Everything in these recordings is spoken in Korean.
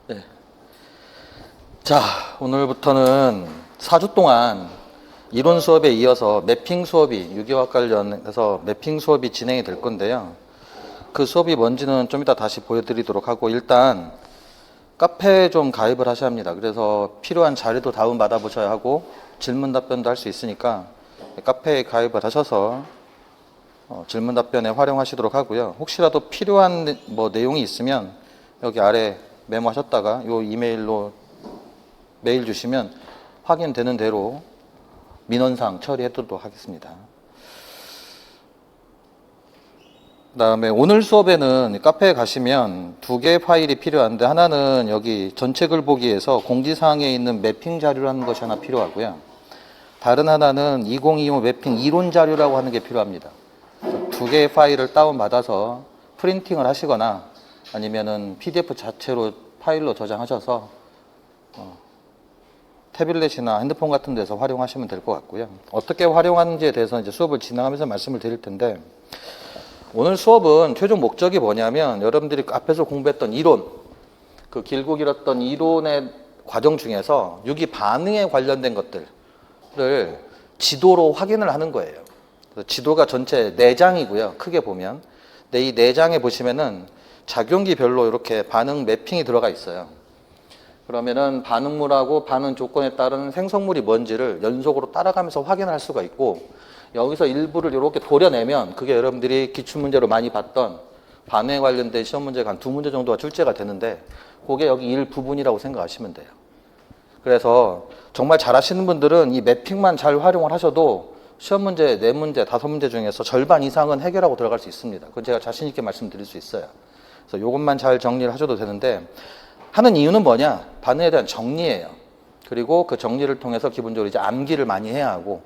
네. 자, 오늘부터는 4주 동안 이론 수업에 이어서 매핑 수업이 유기화학 관련해서 매핑 수업이 진행이 될 건데요. 그 수업이 뭔지는 좀 이따 다시 보여드리도록 하고, 일단 카페에 좀 가입을 하셔야 합니다. 그래서 필요한 자료도 다운 받아 보셔야 하고 질문 답변도 할 수 있으니까 카페에 가입을 하셔서 질문 답변에 활용하시도록 하고요. 혹시라도 필요한 내용이 있으면 여기 아래 메모하셨다가 이 이메일로 메일 주시면 확인되는 대로 민원사항 처리해드리도록 하겠습니다. 그 다음에 오늘 수업에는 카페에 가시면 두 개의 파일이 필요한데, 하나는 여기 전체 글 보기에서 공지사항에 있는 매핑 자료라는 것이 하나 필요하고요. 다른 하나는 2025 매핑 이론 자료라고 하는 게 필요합니다. 두 개의 파일을 다운받아서 프린팅을 하시거나 아니면은 PDF 자체로 파일로 저장하셔서 태블릿이나 핸드폰 같은 데서 활용하시면 될 것 같고요. 어떻게 활용하는지에 대해서 이제 수업을 진행하면서 말씀을 드릴 텐데, 오늘 수업은 최종 목적이 뭐냐면 여러분들이 앞에서 공부했던 이론, 그 길고 길었던 이론의 과정 중에서 유기 반응에 관련된 것들을 지도로 확인을 하는 거예요. 지도가 전체 4장이고요. 크게 보면. 근데 이 4장에 보시면은 작용기별로 이렇게 반응 매핑이 들어가 있어요. 그러면은 반응물하고 반응 조건에 따른 생성물이 뭔지를 연속으로 따라가면서 확인할 수가 있고, 여기서 일부를 이렇게 도려내면 그게 여러분들이 기출문제로 많이 봤던 반응에 관련된 시험 문제가 한 2문제 정도가 출제가 되는데, 그게 여기 일부분이라고 생각하시면 돼요. 그래서 정말 잘하시는 분들은 이 매핑만 잘 활용을 하셔도 시험 문제 4문제, 5문제 중에서 절반 이상은 해결하고 들어갈 수 있습니다. 그건 제가 자신 있게 말씀드릴 수 있어요. 그래서 이것만 잘 정리를 하셔도 되는데, 하는 이유는 뭐냐? 반응에 대한 정리예요. 그리고 그 정리를 통해서 기본적으로 이제 암기를 많이 해야 하고,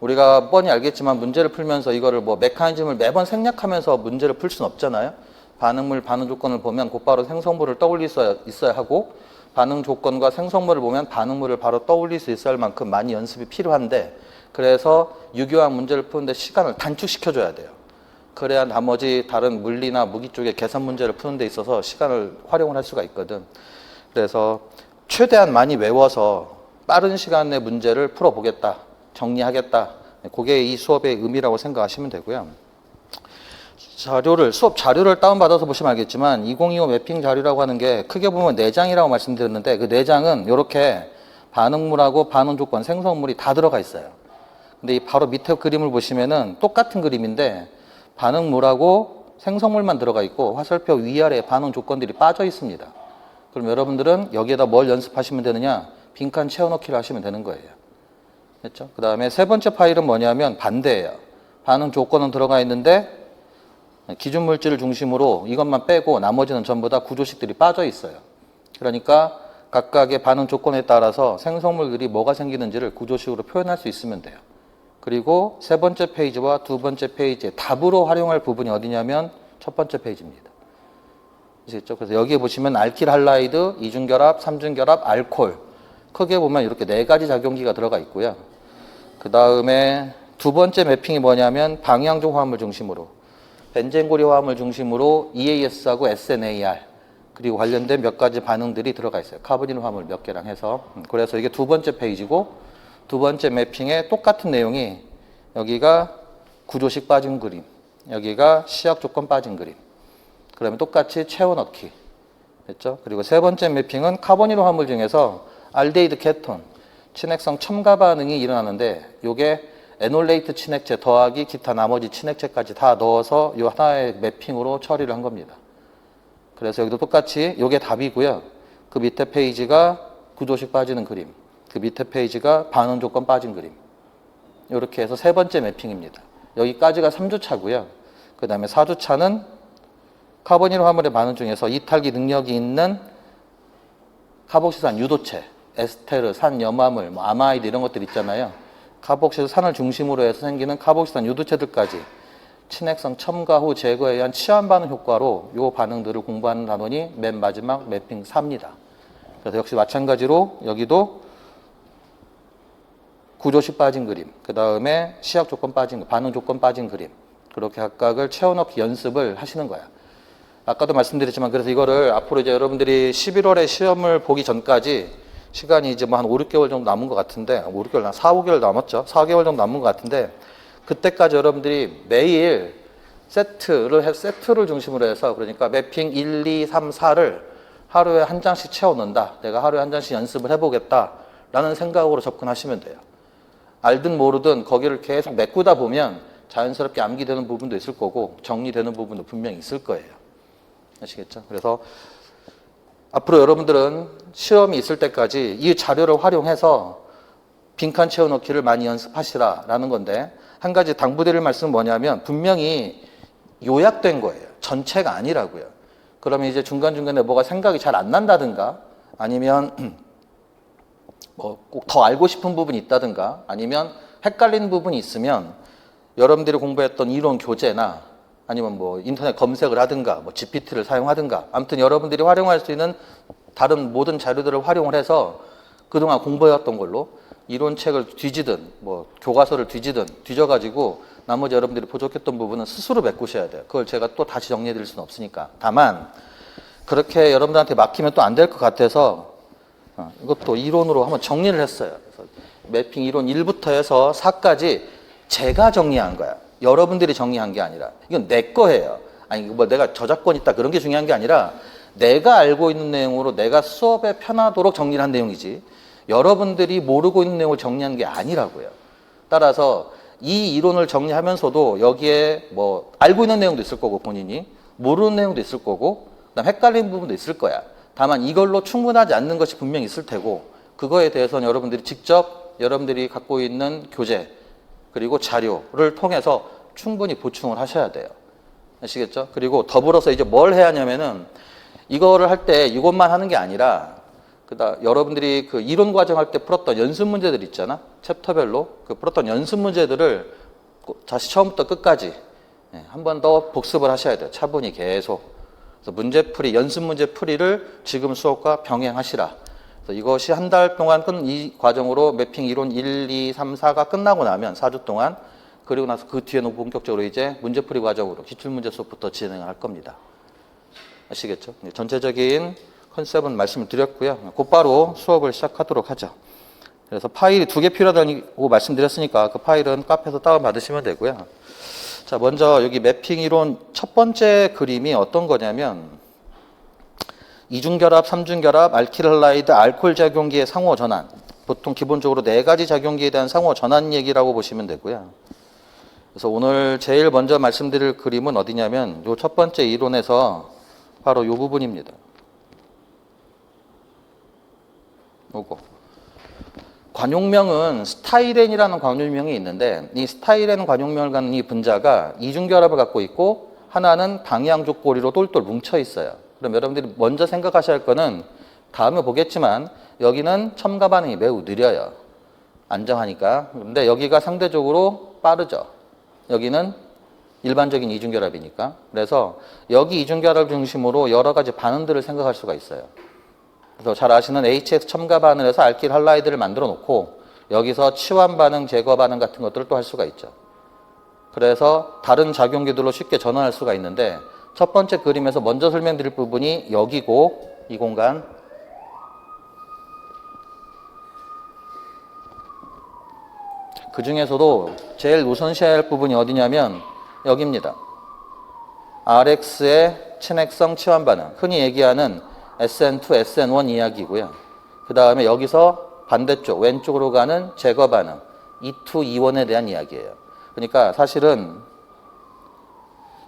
우리가 뻔히 알겠지만 문제를 풀면서 이거를 메커니즘을 매번 생략하면서 문제를 풀 수는 없잖아요. 반응물, 반응 조건을 보면 곧바로 생성물을 떠올릴 수 있어야 하고, 반응 조건과 생성물을 보면 반응물을 바로 떠올릴 수 있어야 할 만큼 많이 연습이 필요한데, 그래서 유기화학 문제를 푸는데 시간을 단축시켜줘야 돼요. 그래야 나머지 다른 물리나 무기 쪽의 계산 문제를 푸는 데 있어서 시간을 활용을 할 수가 있거든. 그래서 최대한 많이 외워서 빠른 시간 내 문제를 풀어보겠다, 정리하겠다, 그게 이 수업의 의미라고 생각하시면 되고요. 수업 자료를 다운받아서 보시면 알겠지만 2025 매핑 자료라고 하는 게 크게 보면 4장이라고 말씀드렸는데, 그 4장은 이렇게 반응물하고 반응 조건, 생성물이 다 들어가 있어요. 근데 이 바로 밑에 그림을 보시면은 똑같은 그림인데 반응물하고 생성물만 들어가 있고 화살표 위아래에 반응 조건들이 빠져 있습니다. 그럼 여러분들은 여기에다 뭘 연습하시면 되느냐? 빈칸 채워넣기를 하시면 되는 거예요. 됐죠? 그 다음에 세 번째 파일은 뭐냐면 반대예요. 반응 조건은 들어가 있는데 기준 물질을 중심으로 이것만 빼고 나머지는 전부 다 구조식들이 빠져 있어요. 그러니까 각각의 반응 조건에 따라서 생성물들이 뭐가 생기는지를 구조식으로 표현할 수 있으면 돼요. 그리고 세 번째 페이지와 두 번째 페이지에 답으로 활용할 부분이 어디냐면 첫 번째 페이지입니다. 아시겠죠? 그래서 여기에 보시면 알킬 할라이드, 이중결합, 삼중결합, 알콜, 크게 보면 이렇게 4가지 작용기가 들어가 있고요. 그 다음에 두 번째 매핑이 뭐냐면 방향종 화합물 중심으로 벤젠고리 화합물 중심으로 EAS하고 SNAR 그리고 관련된 몇 가지 반응들이 들어가 있어요. 카보닌 화합물 몇 개랑 해서. 그래서 이게 두 번째 페이지고, 두 번째 매핑에 똑같은 내용이 여기가 구조식 빠진 그림, 여기가 시약 조건 빠진 그림, 그러면 똑같이 채워넣기 됐죠? 그리고 세 번째 매핑은 카보니로 화합물 중에서 알데히드 케톤 친핵성 첨가 반응이 일어나는데, 요게 에놀레이트 친핵체 더하기 기타 나머지 친핵체까지 다 넣어서 요 하나의 매핑으로 처리를 한 겁니다. 그래서 여기도 똑같이 요게 답이고요. 그 밑에 페이지가 구조식 빠지는 그림, 그 밑에 페이지가 반응 조건 빠진 그림, 이렇게 해서 세 번째 매핑입니다. 여기까지가 3주차고요. 그 다음에 4주차는 카보니로 화물의 반응 중에서 이탈기 능력이 있는 카복시산 유도체, 에스테르, 산염화물, 아마이드 이런 것들 있잖아요. 카복시산을 중심으로 해서 생기는 카복시산 유도체들까지 친핵성 첨가 후 제거에 의한 치환 반응 효과로 이 반응들을 공부하는 단원이 맨 마지막 매핑 4입니다. 그래서 역시 마찬가지로 여기도 구조식 빠진 그림, 그 다음에 시약 조건 빠진, 반응 조건 빠진 그림, 그렇게 각각을 채워넣기 연습을 하시는 거야. 아까도 말씀드렸지만 그래서 이거를 앞으로 이제 여러분들이 11월에 시험을 보기 전까지 시간이 이제 뭐 한 5, 6개월 정도 남은 것 같은데 5, 6개월, 4, 5개월 남았죠. 4개월 정도 남은 것 같은데 그때까지 여러분들이 매일 세트를 중심으로 해서 그러니까 매핑 1, 2, 3, 4를 하루에 한 장씩 채워넣는다. 내가 하루에 한 장씩 연습을 해보겠다라는 생각으로 접근하시면 돼요. 알든 모르든 거기를 계속 메꾸다 보면 자연스럽게 암기되는 부분도 있을 거고 정리되는 부분도 분명히 있을 거예요. 아시겠죠? 그래서 앞으로 여러분들은 시험이 있을 때까지 이 자료를 활용해서 빈칸 채워넣기를 많이 연습하시라라는 건데 한 가지 당부드릴 말씀은 뭐냐면 분명히 요약된 거예요. 전체가 아니라고요. 그러면 이제 중간중간에 뭐가 생각이 잘 안 난다든가 아니면 뭐 꼭 더 알고 싶은 부분이 있다든가 아니면 헷갈리는 부분이 있으면 여러분들이 공부했던 이론 교재나 아니면 뭐 인터넷 검색을 하든가 뭐 GPT를 사용하든가 아무튼 여러분들이 활용할 수 있는 다른 모든 자료들을 활용을 해서 그동안 공부해왔던 걸로 이론책을 뒤지든 뭐 교과서를 뒤지든 뒤져가지고 나머지 여러분들이 부족했던 부분은 스스로 메꾸셔야 돼요. 그걸 제가 또 다시 정리해 드릴 수는 없으니까. 다만 그렇게 여러분들한테 막히면 또 안 될 것 같아서 이것도 이론으로 한번 정리를 했어요. 그래서 매핑 이론 1부터 해서 4까지 제가 정리한 거야. 여러분들이 정리한 게 아니라. 이건 내 거예요. 아니 뭐 내가 저작권 있다 그런 게 중요한 게 아니라 내가 알고 있는 내용으로 내가 수업에 편하도록 정리를 한 내용이지 여러분들이 모르고 있는 내용을 정리한 게 아니라고요. 따라서 이 이론을 정리하면서도 여기에 뭐 알고 있는 내용도 있을 거고 본인이 모르는 내용도 있을 거고 그다음 헷갈리는 부분도 있을 거야. 다만 이걸로 충분하지 않는 것이 분명히 있을 테고 그거에 대해서는 여러분들이 직접 여러분들이 갖고 있는 교재 그리고 자료를 통해서 충분히 보충을 하셔야 돼요. 아시겠죠? 그리고 더불어서 이제 뭘 해야 하냐면은 이거를 할 때 이것만 하는 게 아니라 그다음 여러분들이 그 이론 과정할 때 풀었던 연습 문제들 있잖아. 챕터별로 그 풀었던 연습 문제들을 다시 처음부터 끝까지 한 번 더 복습을 하셔야 돼요. 차분히 계속. 그래서 문제풀이, 연습 문제풀이를 지금 수업과 병행하시라. 그래서 이것이 한 달 동안 이 과정으로 매핑 이론 1, 2, 3, 4가 끝나고 나면 4주 동안 그리고 나서 그 뒤에는 본격적으로 이제 문제풀이 과정으로 기출문제 수업부터 진행할 겁니다. 아시겠죠? 전체적인 컨셉은 말씀을 드렸고요. 곧바로 수업을 시작하도록 하죠. 그래서 파일이 2개 필요하다고 말씀드렸으니까 그 파일은 카페에서 다운받으시면 되고요. 자, 먼저 여기 매핑 이론 첫 번째 그림이 어떤 거냐면 이중결합, 삼중결합, 알킬할라이드, 알코올 작용기의 상호 전환. 보통 기본적으로 4가지 작용기에 대한 상호 전환 얘기라고 보시면 되고요. 그래서 오늘 제일 먼저 말씀드릴 그림은 어디냐면 요 첫 번째 이론에서 바로 요 부분입니다. 요거. 관용명은 스타이렌이라는 관용명이 있는데 이 스타이렌 관용명을 갖는 이 분자가 이중결합을 갖고 있고 하나는 방향족고리로 똘똘 뭉쳐 있어요. 그럼 여러분들이 먼저 생각하셔야 할 거는 다음에 보겠지만 여기는 첨가 반응이 매우 느려요. 안정하니까. 근데 여기가 상대적으로 빠르죠. 여기는 일반적인 이중결합이니까. 그래서 여기 이중결합 중심으로 여러 가지 반응들을 생각할 수가 있어요. 그래서 잘 아시는 HX 첨가 반응을 해서 알킬 할라이드를 만들어 놓고 여기서 치환 반응, 제거 반응 같은 것들을 또 할 수가 있죠. 그래서 다른 작용기들로 쉽게 전환할 수가 있는데 첫 번째 그림에서 먼저 설명드릴 부분이 여기고 이 공간 그 중에서도 제일 우선시해야 할 부분이 어디냐면 여기입니다. RX의 친핵성 치환 반응 흔히 얘기하는 SN2, SN1 이야기고요. 그 다음에 여기서 반대쪽 왼쪽으로 가는 제거 반응 E2, E1에 대한 이야기예요. 그러니까 사실은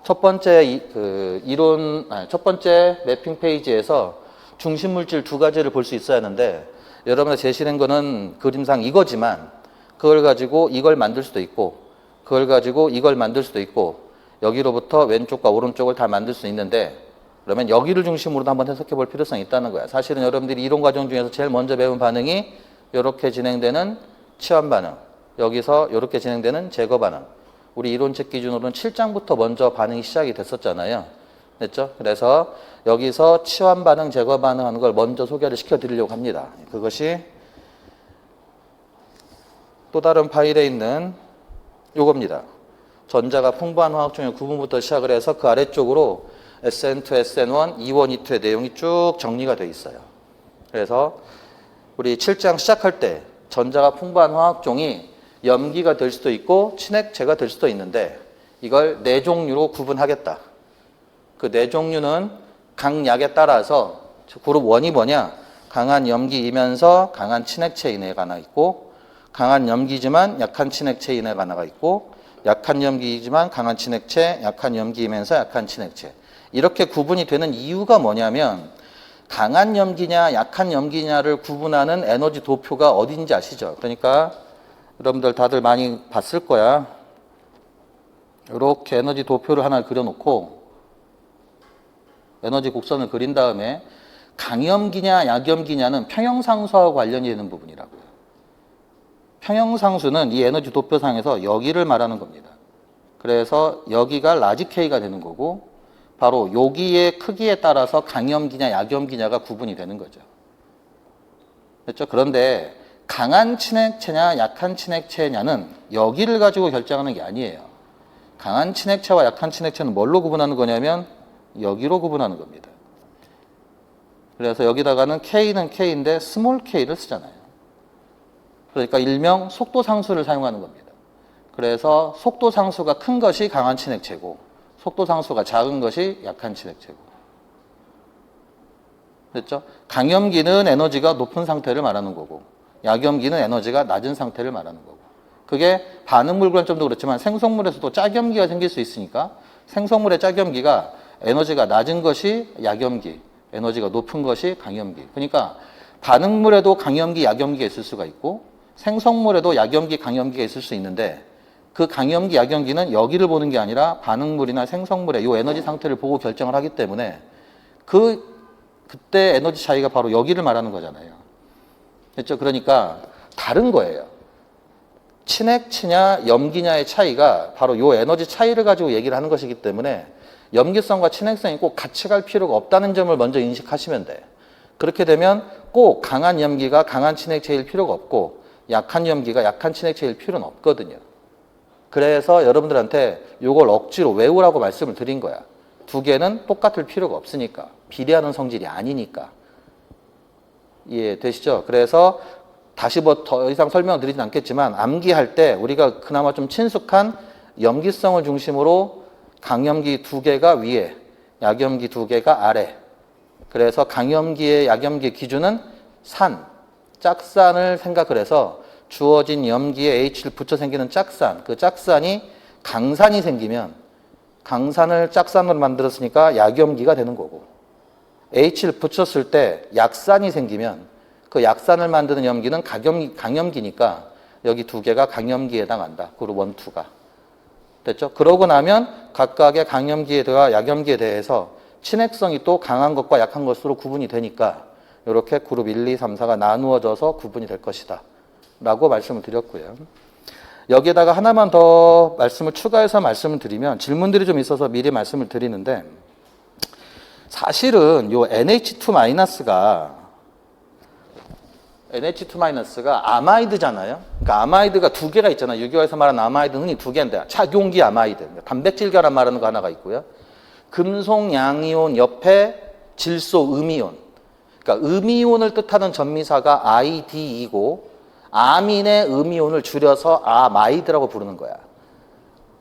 첫 번째 첫 번째 매핑 페이지에서 중심 물질 2가지를 볼 수 있어야 하는데 여러분이 제시된 거는 그림상 이거지만 그걸 가지고 이걸 만들 수도 있고 그걸 가지고 이걸 만들 수도 있고 여기로부터 왼쪽과 오른쪽을 다 만들 수 있는데 그러면 여기를 중심으로도 한번 해석해 볼 필요성이 있다는 거야. 사실은 여러분들이 이론 과정 중에서 제일 먼저 배운 반응이 이렇게 진행되는 치환 반응, 여기서 이렇게 진행되는 제거 반응. 우리 이론책 기준으로는 7장부터 먼저 반응이 시작이 됐었잖아요. 됐죠? 그래서 여기서 치환 반응, 제거 반응 하는 걸 먼저 소개를 시켜드리려고 합니다. 그것이 또 다른 파일에 있는 요겁니다. 전자가 풍부한 화학 중의 구분부터 시작을 해서 그 아래쪽으로 SN2, SN1, E1, E2의 내용이 쭉 정리가 되어 있어요. 그래서 우리 7장 시작할 때 전자가 풍부한 화학종이 염기가 될 수도 있고 친액체가 될 수도 있는데 이걸 네 종류로 구분하겠다. 그 네 종류는 각 약에 따라서 그룹 1이 뭐냐? 강한 염기이면서 강한 친액체인애가 하나 있고 강한 염기지만 약한 친액체인애가 하나가 있고 약한 염기이지만 강한 친액체, 약한 염기이면서 약한 친액체. 이렇게 구분이 되는 이유가 뭐냐면 강한 염기냐 약한 염기냐를 구분하는 에너지 도표가 어딘지 아시죠? 그러니까 여러분들 다들 많이 봤을 거야. 이렇게 에너지 도표를 하나 그려놓고 에너지 곡선을 그린 다음에 강염기냐 약염기냐는 평형상수하고 관련이 되는 부분이라고요. 평형상수는 이 에너지 도표상에서 여기를 말하는 겁니다. 그래서 여기가 라지 K가 되는 거고 바로 여기의 크기에 따라서 강염기냐 약염기냐가 구분이 되는 거죠. 그렇죠? 그런데 강한 친액체냐 약한 친액체냐는 여기를 가지고 결정하는 게 아니에요. 강한 친액체와 약한 친액체는 뭘로 구분하는 거냐면 여기로 구분하는 겁니다. 그래서 여기다가는 K는 K인데 스몰 K를 쓰잖아요. 그러니까 일명 속도상수를 사용하는 겁니다. 그래서 속도상수가 큰 것이 강한 친액체고 속도상수가 작은 것이 약한 친액체고. 됐죠? 강염기는 에너지가 높은 상태를 말하는 거고 약염기는 에너지가 낮은 상태를 말하는 거고. 그게 반응물 관점도 그렇지만 생성물에서도 짝염기가 생길 수 있으니까 생성물의 짝염기가 에너지가 낮은 것이 약염기, 에너지가 높은 것이 강염기. 그러니까 반응물에도 강염기, 약염기가 있을 수가 있고 생성물에도 약염기, 강염기가 있을 수 있는데 그 강염기, 약염기는 여기를 보는 게 아니라 반응물이나 생성물의 이 에너지 상태를 보고 결정을 하기 때문에 그때 에너지 차이가 바로 여기를 말하는 거잖아요. 그렇죠? 그러니까 다른 거예요. 친액체냐 염기냐의 차이가 바로 이 에너지 차이를 가지고 얘기를 하는 것이기 때문에 염기성과 친액성이 꼭 같이 갈 필요가 없다는 점을 먼저 인식하시면 돼. 그렇게 되면 꼭 강한 염기가 강한 친액체일 필요가 없고 약한 염기가 약한 친액체일 필요는 없거든요. 그래서 여러분들한테 이걸 억지로 외우라고 말씀을 드린 거야. 두 개는 똑같을 필요가 없으니까. 비례하는 성질이 아니니까. 이해되시죠? 그래서 다시 뭐 더 이상 설명을 드리진 않겠지만 암기할 때 우리가 그나마 좀 친숙한 염기성을 중심으로 강염기 두 개가 위에, 약염기 두 개가 아래. 그래서 강염기의 약염기의 기준은 산, 짝산을 생각을 해서 주어진 염기에 H를 붙여 생기는 짝산, 그 짝산이 강산이 생기면 강산을 짝산으로 만들었으니까 약염기가 되는 거고 H를 붙였을 때 약산이 생기면 그 약산을 만드는 염기는 강염기니까 여기 두 개가 강염기에 해당한다. 그룹 1, 2가. 됐죠? 그러고 나면 각각의 강염기에 대해 약염기에 대해서 친액성이 또 강한 것과 약한 것으로 구분이 되니까 이렇게 그룹 1, 2, 3, 4가 나누어져서 구분이 될 것이다. 라고 말씀을 드렸고요. 여기에다가 하나만 더 말씀을 추가해서 말씀을 드리면 질문들이 좀 있어서 미리 말씀을 드리는데 사실은 요 NH2-가 아마이드잖아요. 그러니까 아마이드가 두 개가 있잖아요. 유교에서 말하는 아마이드는 흔히 두 개인데 착용기 아마이드, 단백질 결합 말하는 거 하나가 있고요. 금속 양이온 옆에 질소 음이온. 그러니까 음이온을 뜻하는 전미사가 ID이고 아민의 음이온을 줄여서 아마이드라고 부르는 거야.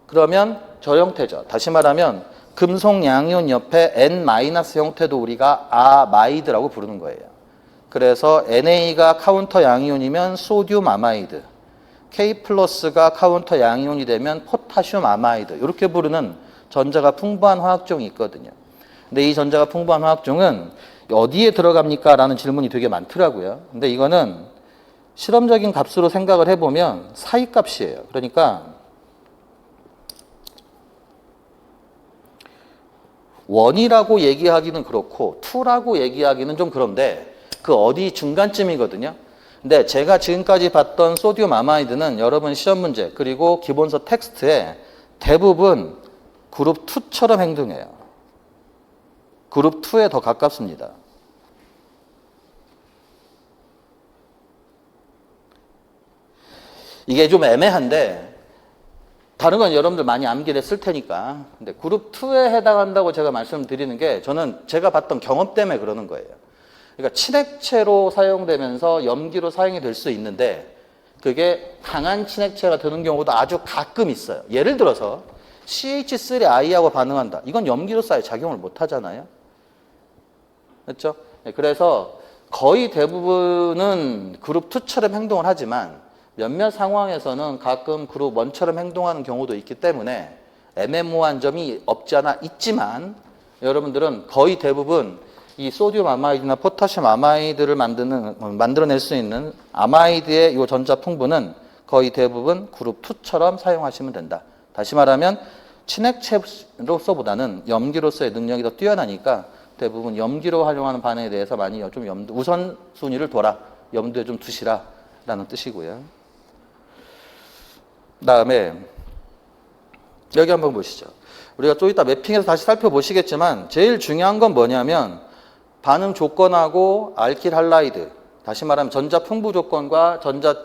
그러면 저 형태죠. 다시 말하면 금속 양이온 옆에 N- 형태도 우리가 아마이드라고 부르는 거예요. 그래서 NA가 카운터 양이온이면 소듐 아마이드, K 플러스가 카운터 양이온이 되면 포타슘 아마이드 이렇게 부르는 전자가 풍부한 화학종이 있거든요. 근데 이 전자가 풍부한 화학종은 어디에 들어갑니까? 라는 질문이 되게 많더라고요. 근데 이거는 실험적인 값으로 생각을 해보면 사이값이에요. 그러니까 원이라고 얘기하기는 그렇고 투라고 얘기하기는 좀 그런데 그 어디 중간쯤이거든요. 근데 제가 지금까지 봤던 소듐 아마이드는 여러분 시험 문제 그리고 기본서 텍스트에 대부분 그룹 2처럼 행동해요. 그룹 2에 더 가깝습니다. 이게 좀 애매한데 다른 건 여러분들 많이 암기를 했을 테니까. 근데 그룹 2에 해당한다고 제가 말씀드리는 게 저는 제가 봤던 경험 때문에 그러는 거예요. 그러니까 친액체로 사용되면서 염기로 사용이 될 수 있는데 그게 강한 친액체가 되는 경우도 아주 가끔 있어요. 예를 들어서 CH3I하고 반응한다. 이건 염기로서의 작용을 못 하잖아요. 그렇죠? 그래서 거의 대부분은 그룹 2처럼 행동을 하지만 몇몇 상황에서는 가끔 그룹 1처럼 행동하는 경우도 있기 때문에 애매모호한 점이 없지 않아 있지만 여러분들은 거의 대부분 이 소듐 아마이드나 포타슘 아마이드를 만들어낼 수 있는 아마이드의 이 전자 풍부는 거의 대부분 그룹 2처럼 사용하시면 된다. 다시 말하면 친액체로서보다는 염기로서의 능력이 더 뛰어나니까 대부분 염기로 활용하는 반응에 대해서 많이 좀 우선순위를 둬라. 염두에 좀 두시라 라는 뜻이고요. 그 다음에 여기 한번 보시죠. 우리가 좀 이따 매핑해서 다시 살펴보시겠지만 제일 중요한 건 뭐냐면 반응 조건하고 알킬 할라이드, 다시 말하면 전자 풍부 조건과 전자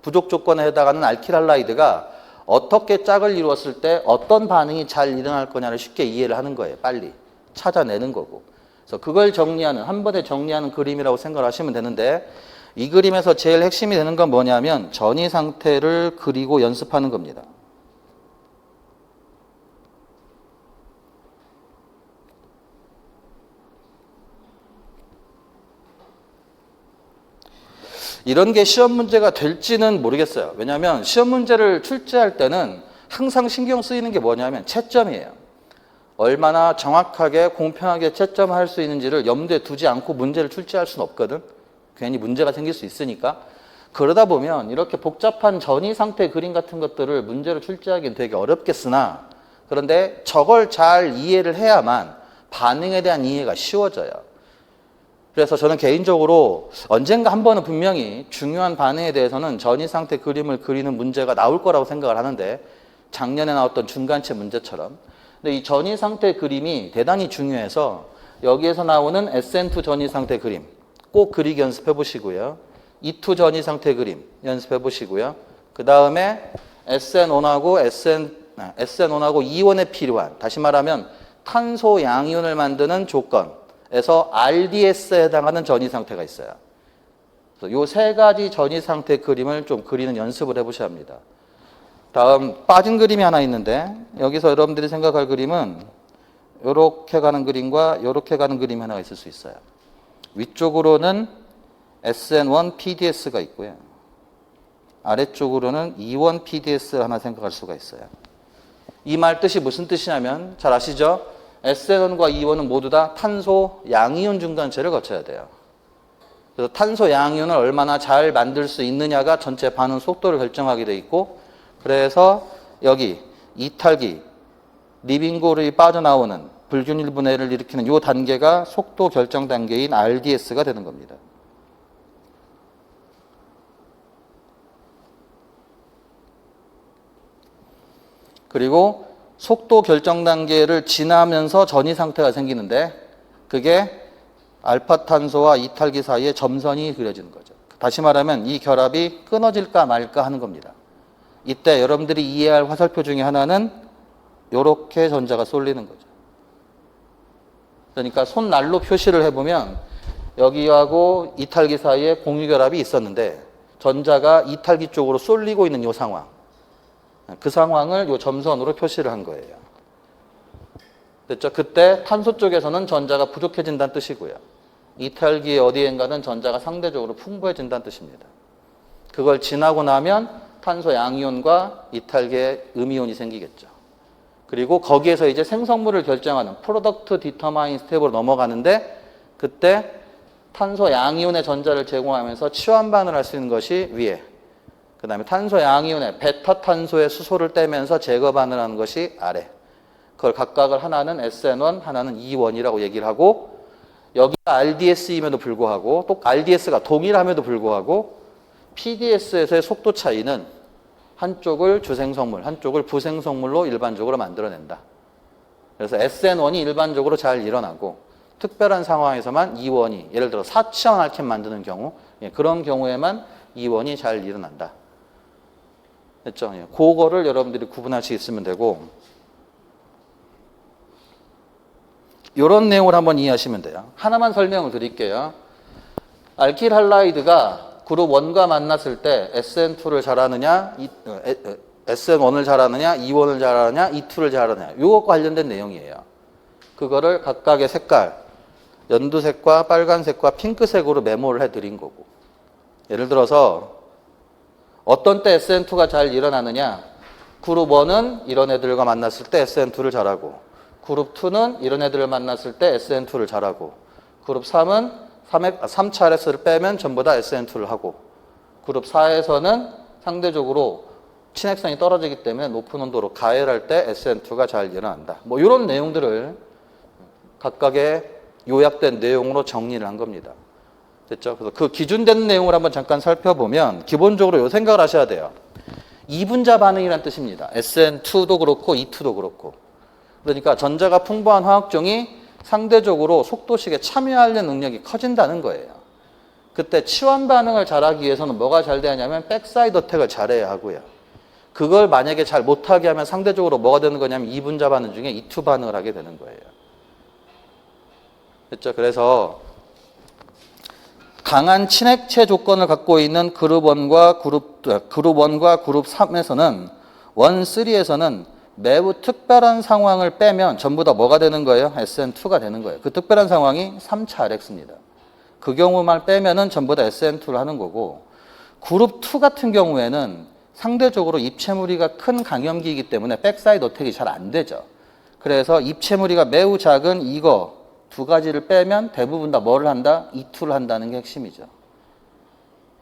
부족 조건에 해당하는 알킬 할라이드가 어떻게 짝을 이루었을 때 어떤 반응이 잘 일어날 거냐를 쉽게 이해를 하는 거예요. 빨리 찾아내는 거고. 그래서 그걸 정리하는, 한 번에 정리하는 그림이라고 생각을 하시면 되는데 이 그림에서 제일 핵심이 되는 건 뭐냐면 전이 상태를 그리고 연습하는 겁니다. 이런 게 시험 문제가 될지는 모르겠어요. 왜냐하면 시험 문제를 출제할 때는 항상 신경 쓰이는 게 뭐냐면 채점이에요. 얼마나 정확하게 공평하게 채점할 수 있는지를 염두에 두지 않고 문제를 출제할 수는 없거든. 괜히 문제가 생길 수 있으니까. 그러다 보면 이렇게 복잡한 전이 상태 그림 같은 것들을 문제로 출제하기는 되게 어렵겠으나 그런데 저걸 잘 이해를 해야만 반응에 대한 이해가 쉬워져요. 그래서 저는 개인적으로 언젠가 한 번은 분명히 중요한 반응에 대해서는 전이 상태 그림을 그리는 문제가 나올 거라고 생각을 하는데 작년에 나왔던 중간체 문제처럼. 근데 이 전이 상태 그림이 대단히 중요해서 여기에서 나오는 SN2 전이 상태 그림 꼭 그리기 연습해 보시고요. E2 전이 상태 그림 연습해 보시고요. 그 다음에 SN1하고 SN1하고 이온에 필요한, 다시 말하면 탄소 양이온을 만드는 조건에서 RDS에 해당하는 전이 상태가 있어요. 이 세 가지 전이 상태 그림을 좀 그리는 연습을 해보셔야 합니다. 다음 빠진 그림이 하나 있는데 여기서 여러분들이 생각할 그림은 이렇게 가는 그림과 이렇게 가는 그림이 하나가 있을 수 있어요. 위쪽으로는 SN1 PDS가 있고요. 아래쪽으로는 E1 PDS를 하나 생각할 수가 있어요. 이 말 뜻이 무슨 뜻이냐면 잘 아시죠? SN1과 E1은 모두 다 탄소 양이온 중간체를 거쳐야 돼요. 그래서 탄소 양이온을 얼마나 잘 만들 수 있느냐가 전체 반응 속도를 결정하게 돼 있고, 그래서 여기 이탈기, 리빙골이 빠져나오는 불균일 분해를 일으키는 이 단계가 속도 결정 단계인 RDS가 되는 겁니다. 그리고 속도 결정 단계를 지나면서 전이 상태가 생기는데 그게 알파탄소와 이탈기 사이에 점선이 그려지는 거죠. 다시 말하면 이 결합이 끊어질까 말까 하는 겁니다. 이때 여러분들이 이해할 화살표 중에 하나는 이렇게 전자가 쏠리는 거죠. 그러니까 손날로 표시를 해보면 여기하고 이탈기 사이에 공유결합이 있었는데 전자가 이탈기 쪽으로 쏠리고 있는 이 상황, 그 상황을 이 점선으로 표시를 한 거예요. 됐죠? 그때 탄소 쪽에서는 전자가 부족해진다는 뜻이고요. 이탈기의 어디엔가는 전자가 상대적으로 풍부해진다는 뜻입니다. 그걸 지나고 나면 탄소 양이온과 이탈기의 음이온이 생기겠죠. 그리고 거기에서 이제 생성물을 결정하는 프로덕트 디터마인 스텝으로 넘어가는데 그때 탄소 양이온의 전자를 제공하면서 치환반을 할 수 있는 것이 위에, 그 다음에 탄소 양이온의 베타탄소의 수소를 떼면서 제거반을 하는 것이 아래. 그걸 각각을 하나는 SN1, 하나는 E1이라고 얘기를 하고, 여기가 RDS임에도 불구하고 또 RDS가 동일함에도 불구하고 PDS에서의 속도 차이는 한쪽을 주생성물, 한쪽을 부생성물로 일반적으로 만들어낸다. 그래서 SN1이 일반적으로 잘 일어나고 특별한 상황에서만 E1이, 예를 들어 사치형 알켄 만드는 경우, 그런 경우에만 E1이 잘 일어난다. 됐죠? 예. 그거를 여러분들이 구분할 수 있으면 되고, 이런 내용을 한번 이해하시면 돼요. 하나만 설명을 드릴게요. 알킬 할라이드가 그룹 1과 만났을 때 SN2를 잘하느냐, SN1을 잘하느냐, E1을 잘하느냐, E2를 잘하느냐, 이것과 관련된 내용이에요. 그거를 각각의 색깔, 연두색과 빨간색과 핑크색으로 메모를 해드린 거고, 예를 들어서 어떤 때 SN2가 잘 일어나느냐, 그룹 1은 이런 애들과 만났을 때 SN2를 잘하고, 그룹 2는 이런 애들을 만났을 때 SN2를 잘하고, 그룹 3은 3차 RS를 빼면 전부 다 SN2를 하고, 그룹 4에서는 상대적으로 친핵성이 떨어지기 때문에 높은 온도로 가열할 때 SN2가 잘 일어난다. 뭐 이런 내용들을 각각의 요약된 내용으로 정리를 한 겁니다. 됐죠? 그래서 그 기준된 내용을 한번 잠깐 살펴보면 기본적으로 이 생각을 하셔야 돼요. 이분자 반응이란 뜻입니다. SN2도 그렇고 E2도 그렇고. 그러니까 전자가 풍부한 화학종이 상대적으로 속도식에 참여하려는 능력이 커진다는 거예요. 그때 치환 반응을 잘하기 위해서는 뭐가 잘 돼야 하냐면 백사이드 어택을 잘해야 하고요. 그걸 만약에 잘 못하게 하면 상대적으로 뭐가 되는 거냐면 이분자 반응 중에 E2 반응을 하게 되는 거예요. 됐죠? 그래서 강한 친핵체 조건을 갖고 있는 그룹 1과 그룹 3에서는 1, 3에서는 매우 특별한 상황을 빼면 전부 다 뭐가 되는 거예요? SN2가 되는 거예요. 그 특별한 상황이 3차 RX입니다. 그 경우만 빼면은 전부 다 SN2를 하는 거고, 그룹 2 같은 경우에는 상대적으로 입체 무리가 큰 강염기이기 때문에 백사이드 어택이 잘 안 되죠. 그래서 입체 무리가 매우 작은 이거 두 가지를 빼면 대부분 다 뭐를 한다? E2를 한다는 게 핵심이죠.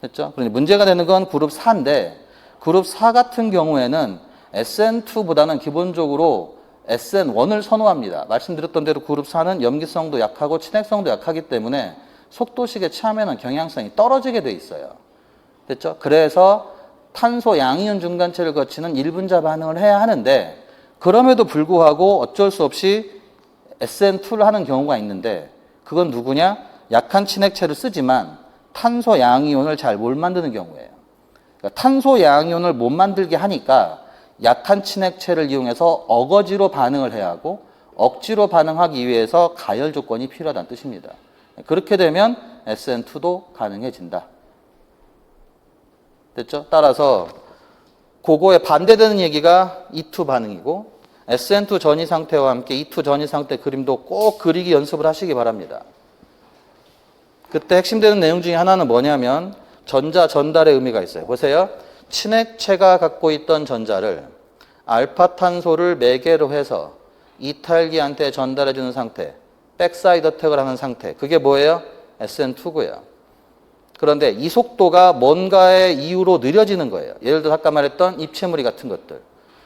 됐죠? 그러니 문제가 되는 건 그룹 4인데, 그룹 4 같은 경우에는 SN2보다는 기본적으로 SN1을 선호합니다. 말씀드렸던 대로 그룹 4는 염기성도 약하고 친핵성도 약하기 때문에 속도식에 취하면 경향성이 떨어지게 돼 있어요. 됐죠? 그래서 탄소 양이온 중간체를 거치는 1분자 반응을 해야 하는데, 그럼에도 불구하고 어쩔 수 없이 SN2를 하는 경우가 있는데, 그건 누구냐? 약한 친핵체를 쓰지만 탄소 양이온을 잘 못 만드는 경우예요. 그러니까 탄소 양이온을 못 만들게 하니까 약한 친핵체를 이용해서 어거지로 반응을 해야 하고, 억지로 반응하기 위해서 가열 조건이 필요하다는 뜻입니다. 그렇게 되면 SN2도 가능해진다. 됐죠? 따라서 그거에 반대되는 얘기가 E2 반응이고, SN2 전이 상태와 함께 E2 전이 상태 그림도 꼭 그리기 연습을 하시기 바랍니다. 그때 핵심되는 내용 중에 하나는 뭐냐면 전자 전달의 의미가 있어요. 보세요. 친핵체가 갖고 있던 전자를 알파탄소를 매개로 해서 이탈기한테 전달해주는 상태, 백사이드 어택을 하는 상태, 그게 뭐예요? SN2고요. 그런데 이 속도가 뭔가의 이유로 느려지는 거예요. 예를 들어 아까 말했던 입체무리 같은 것들.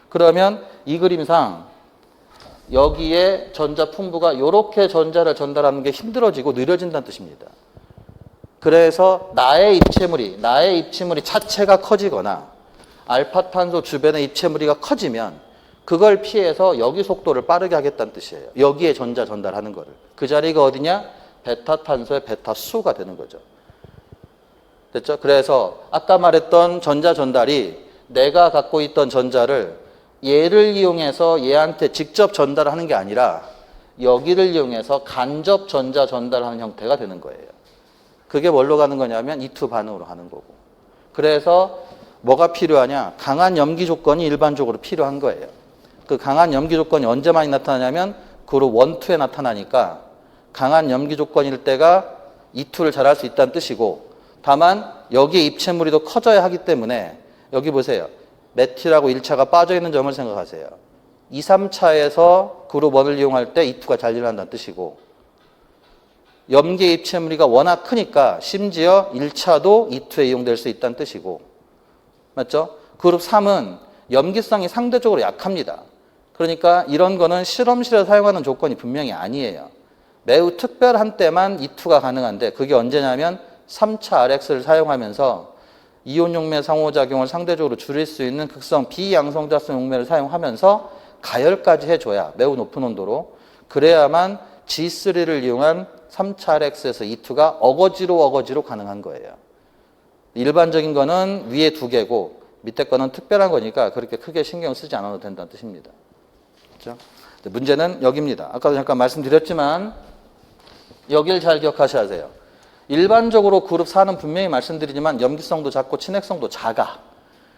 그러면 이 그림상 여기에 전자 풍부가 이렇게 전자를 전달하는 게 힘들어지고 느려진다는 뜻입니다. 그래서 나의 입체무리 자체가 커지거나 알파탄소 주변의 입체무리가 커지면 그걸 피해서 여기 속도를 빠르게 하겠다는 뜻이에요. 여기에 전자 전달하는 거를. 그 자리가 어디냐? 베타탄소의 베타수가 되는 거죠. 됐죠? 그래서 아까 말했던 전자 전달이 내가 갖고 있던 전자를 얘를 이용해서 얘한테 직접 전달하는 게 아니라 여기를 이용해서 간접 전자 전달하는 형태가 되는 거예요. 그게 뭘로 가는 거냐면 E2 반응으로 가는 거고. 그래서 뭐가 필요하냐? 강한 염기 조건이 일반적으로 필요한 거예요. 그 강한 염기 조건이 언제 많이 나타나냐면 그룹 1, 2에 나타나니까 강한 염기 조건일 때가 E2를 잘할 수 있다는 뜻이고, 다만 여기에 입체무리도 커져야 하기 때문에 여기 보세요. 메틸하고 1차가 빠져있는 점을 생각하세요. 2, 3차에서 그룹 1을 이용할 때 E2가 잘 일어난다는 뜻이고, 염기의 입체무리가 워낙 크니까 심지어 1차도 E2에 이용될 수 있다는 뜻이고, 맞죠? 그룹 3은 염기성이 상대적으로 약합니다. 그러니까 이런 거는 실험실에서 사용하는 조건이 분명히 아니에요. 매우 특별한 때만 E2가 가능한데, 그게 언제냐면 3차 RX를 사용하면서 이온 용매 상호작용을 상대적으로 줄일 수 있는 극성 비양성자성 용매를 사용하면서 가열까지 해줘야, 매우 높은 온도로, 그래야만 G3를 이용한 3차 RX에서 E2가 어거지로 가능한 거예요. 일반적인 거는 위에 두 개고 밑에 거는 특별한 거니까 그렇게 크게 신경 쓰지 않아도 된다는 뜻입니다. 그렇죠? 문제는 여기입니다. 아까도 잠깐 말씀드렸지만 여기를 잘 기억하셔야 돼요. 일반적으로 그룹 4는 분명히 말씀드리지만 염기성도 작고 친핵성도 작아.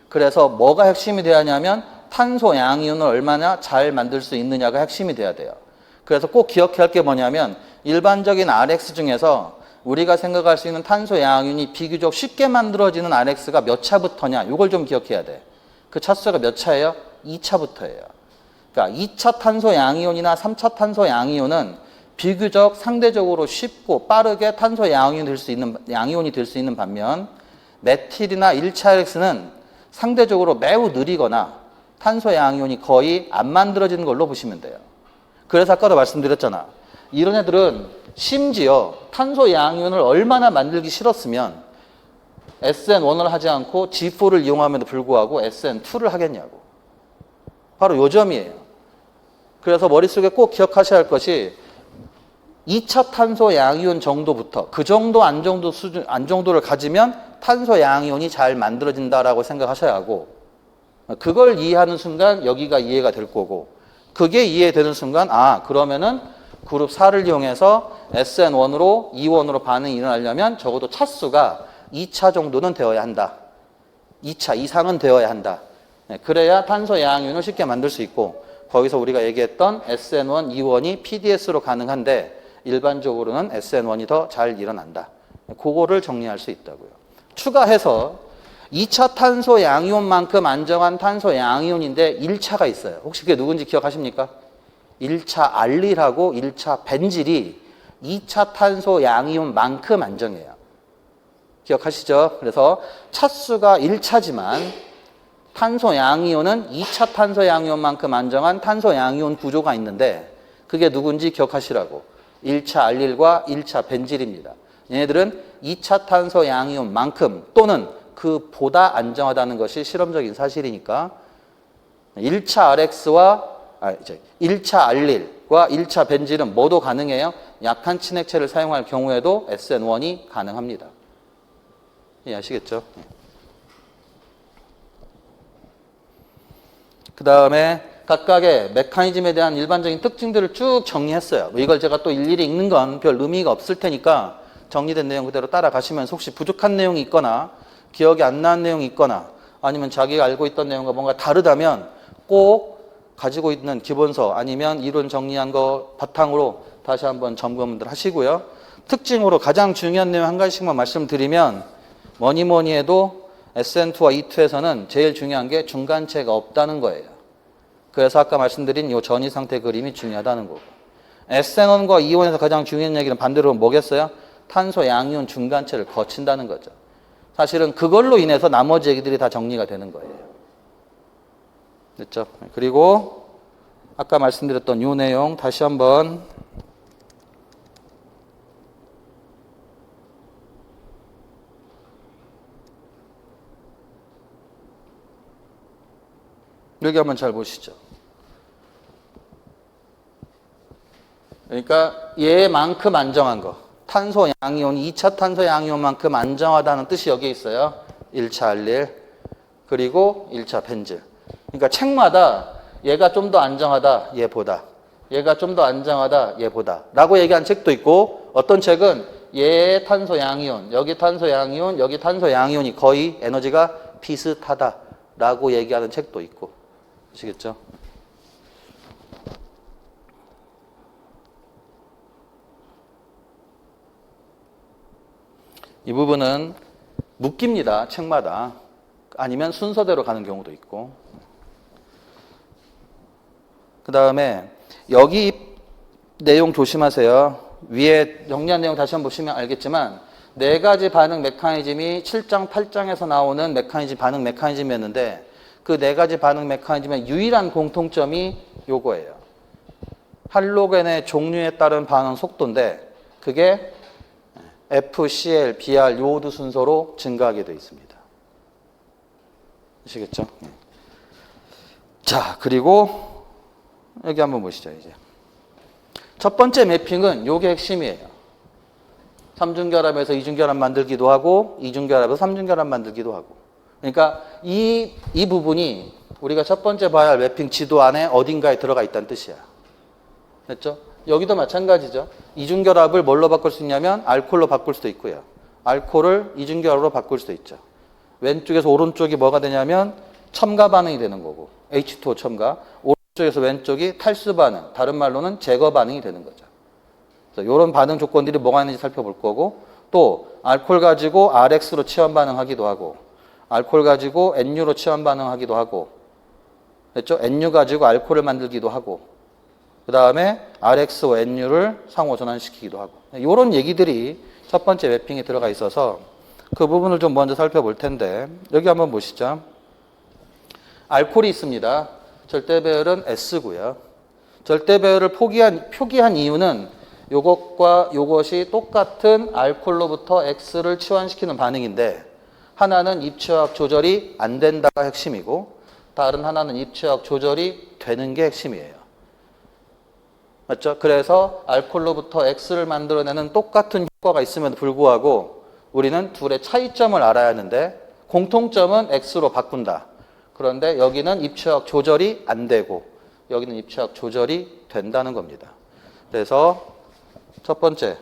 그래서 뭐가 핵심이 돼야 하냐면 탄소 양이온을 얼마나 잘 만들 수 있느냐가 핵심이 돼야 돼요. 그래서 꼭 기억해야 할 게 뭐냐면 일반적인 RX 중에서 우리가 생각할 수 있는 탄소 양이온이 비교적 쉽게 만들어지는 RX가 몇 차부터냐, 이걸 좀 기억해야 돼. 그 차수가 몇 차예요? 2차부터예요. 그러니까 2차 탄소 양이온이나 3차 탄소 양이온은 비교적 상대적으로 쉽고 빠르게 탄소 양이온이 될 수 있는 반면 메틸이나 1차 RX는 상대적으로 매우 느리거나 탄소 양이온이 거의 안 만들어지는 걸로 보시면 돼요. 그래서 아까도 말씀드렸잖아. 이런 애들은 심지어 탄소 양이온을 얼마나 만들기 싫었으면 SN1을 하지 않고 G4를 이용함에도 불구하고 SN2를 하겠냐고. 바로 요 점이에요. 그래서 머릿속에 꼭 기억하셔야 할 것이 2차 탄소 양이온 정도부터 그 정도 안정도를 가지면 탄소 양이온이 잘 만들어진다라고 생각하셔야 하고, 그걸 이해하는 순간 여기가 이해가 될 거고, 그게 이해되는 순간 그러면은 그룹 4를 이용해서 SN1으로 E1으로 반응이 일어나려면 적어도 차수가 2차 정도는 되어야 한다. 2차 이상은 되어야 한다. 그래야 탄소 양이온을 쉽게 만들 수 있고, 거기서 우리가 얘기했던 SN1, E1이 PDS로 가능한데 일반적으로는 SN1이 더 잘 일어난다. 그거를 정리할 수 있다고요. 추가해서 2차 탄소 양이온만큼 안정한 탄소 양이온인데 1차가 있어요. 혹시 그게 누군지 기억하십니까? 1차 알릴하고 1차 벤질이 2차 탄소 양이온만큼 안정해요. 기억하시죠? 그래서 차수가 1차지만 탄소 양이온은 2차 탄소 양이온만큼 안정한 탄소 양이온 구조가 있는데 그게 누군지 기억하시라고. 1차 알릴과 1차 벤질입니다. 얘네들은 2차 탄소 양이온만큼 또는 그보다 안정하다는 것이 실험적인 사실이니까 1차 알릴과 1차 벤질은 뭐도 가능해요? 약한 친액체를 사용할 경우에도 SN1이 가능합니다. 이해하시겠죠? 그 다음에 각각의 메커니즘에 대한 일반적인 특징들을 쭉 정리했어요. 이걸 제가 또 일일이 읽는 건 별 의미가 없을 테니까 정리된 내용 그대로 따라가시면서 혹시 부족한 내용이 있거나 기억이 안 나는 내용이 있거나 아니면 자기가 알고 있던 내용과 뭔가 다르다면 꼭 가지고 있는 기본서 아니면 이론 정리한 거 바탕으로 다시 한번 점검들 하시고요. 특징으로 가장 중요한 내용 한 가지씩만 말씀드리면 뭐니 해도 SN2와 E2에서는 제일 중요한 게 중간체가 없다는 거예요. 그래서 아까 말씀드린 이 전이 상태 그림이 중요하다는 거고. SN1과 E1에서 가장 중요한 얘기는 반대로 뭐겠어요? 탄소 양이온 중간체를 거친다는 거죠. 사실은 그걸로 인해서 나머지 얘기들이 다 정리가 되는 거예요. 됐죠? 그리고 아까 말씀드렸던 이 내용 다시 한번 여기 한번 잘 보시죠. 그러니까 얘만큼 안정한 거. 탄소 양이온, 2차 탄소 양이온만큼 안정하다는 뜻이 여기 있어요. 1차 알릴, 그리고 1차 벤질. 그러니까 책마다 얘가 좀 더 안정하다, 얘보다. 얘가 좀 더 안정하다, 얘보다. 라고 얘기한 책도 있고, 어떤 책은 얘의 탄소 양이온, 여기 탄소 양이온, 여기 탄소 양이온이 거의 에너지가 비슷하다. 라고 얘기하는 책도 있고. 아시겠죠? 이 부분은 묶입니다. 책마다. 아니면 순서대로 가는 경우도 있고. 그 다음에 여기 내용 조심하세요. 위에 정리한 내용 다시 한번 보시면 알겠지만 4가지 반응 메커니즘이 7장, 8장에서 나오는 반응 메커니즘이었는데 그 4가지 반응 메커니즘의 유일한 공통점이 요거예요. 할로겐의 종류에 따른 반응 속도인데 그게 FCl, Br, 요오드 순서로 증가하게 되어 있습니다. 아시겠죠? 자, 그리고 여기 한번 보시죠, 이제. 첫 번째 매핑은 요게 핵심이에요. 3중결합에서 2중결합 만들기도 하고 2중결합에서 3중결합 만들기도 하고 그러니까 이 부분이 우리가 첫 번째 봐야 할 매핑 지도 안에 어딘가에 들어가 있다는 뜻이야. 됐죠? 여기도 마찬가지죠. 이중결합을 뭘로 바꿀 수 있냐면 알코올로 바꿀 수도 있고요. 알코올을 이중결합으로 바꿀 수도 있죠. 왼쪽에서 오른쪽이 뭐가 되냐면 첨가 반응이 되는 거고 H2O 첨가. 오른쪽에서 왼쪽이 탈수 반응, 다른 말로는 제거 반응이 되는 거죠. 그래서 이런 반응 조건들이 뭐가 있는지 살펴볼 거고 또 알코올 가지고 RX로 치환 반응하기도 하고 알코올 가지고 NU로 치환 반응하기도 하고 됐죠? NU 가지고 알코올을 만들기도 하고 그 다음에 RX와 NU를 상호 전환시키기도 하고 이런 얘기들이 첫 번째 매핑에 들어가 있어서 그 부분을 좀 먼저 살펴볼 텐데 여기 한번 보시죠. 알코올이 있습니다. 절대 배열은 S고요. 절대 배열을 표기한 이유는 요것과 요것이 똑같은 알코올로부터 X를 치환시키는 반응인데 하나는 입체화학 조절이 안 된다가 핵심이고 다른 하나는 입체화학 조절이 되는 게 핵심이에요. 맞죠? 그래서 알코올로부터 X를 만들어내는 똑같은 효과가 있음에도 불구하고 우리는 둘의 차이점을 알아야 하는데 공통점은 X로 바꾼다. 그런데 여기는 입체화학 조절이 안 되고 여기는 입체화학 조절이 된다는 겁니다. 그래서 첫 번째,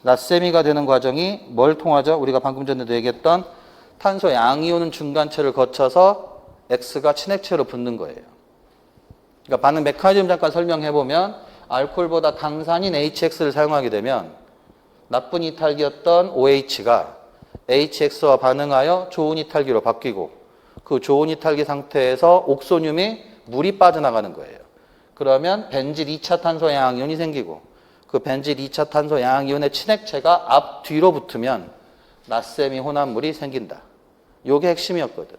낫세미가 되는 과정이 뭘 통하죠? 우리가 방금 전에도 얘기했던 탄소 양이온은 중간체를 거쳐서 X가 친액체로 붙는 거예요. 그러니까 반응 메커니즘 잠깐 설명해보면 알코올보다 강산인 HX를 사용하게 되면 나쁜 이탈기였던 OH가 HX와 반응하여 좋은 이탈기로 바뀌고 그 좋은 이탈기 상태에서 옥소늄이 물이 빠져나가는 거예요. 그러면 벤질 2차 탄소 양이온이 생기고 그 벤질 2차 탄소 양이온의 친액체가 앞 뒤로 붙으면 낫세미 혼합물이 생긴다. 요게 핵심이었거든.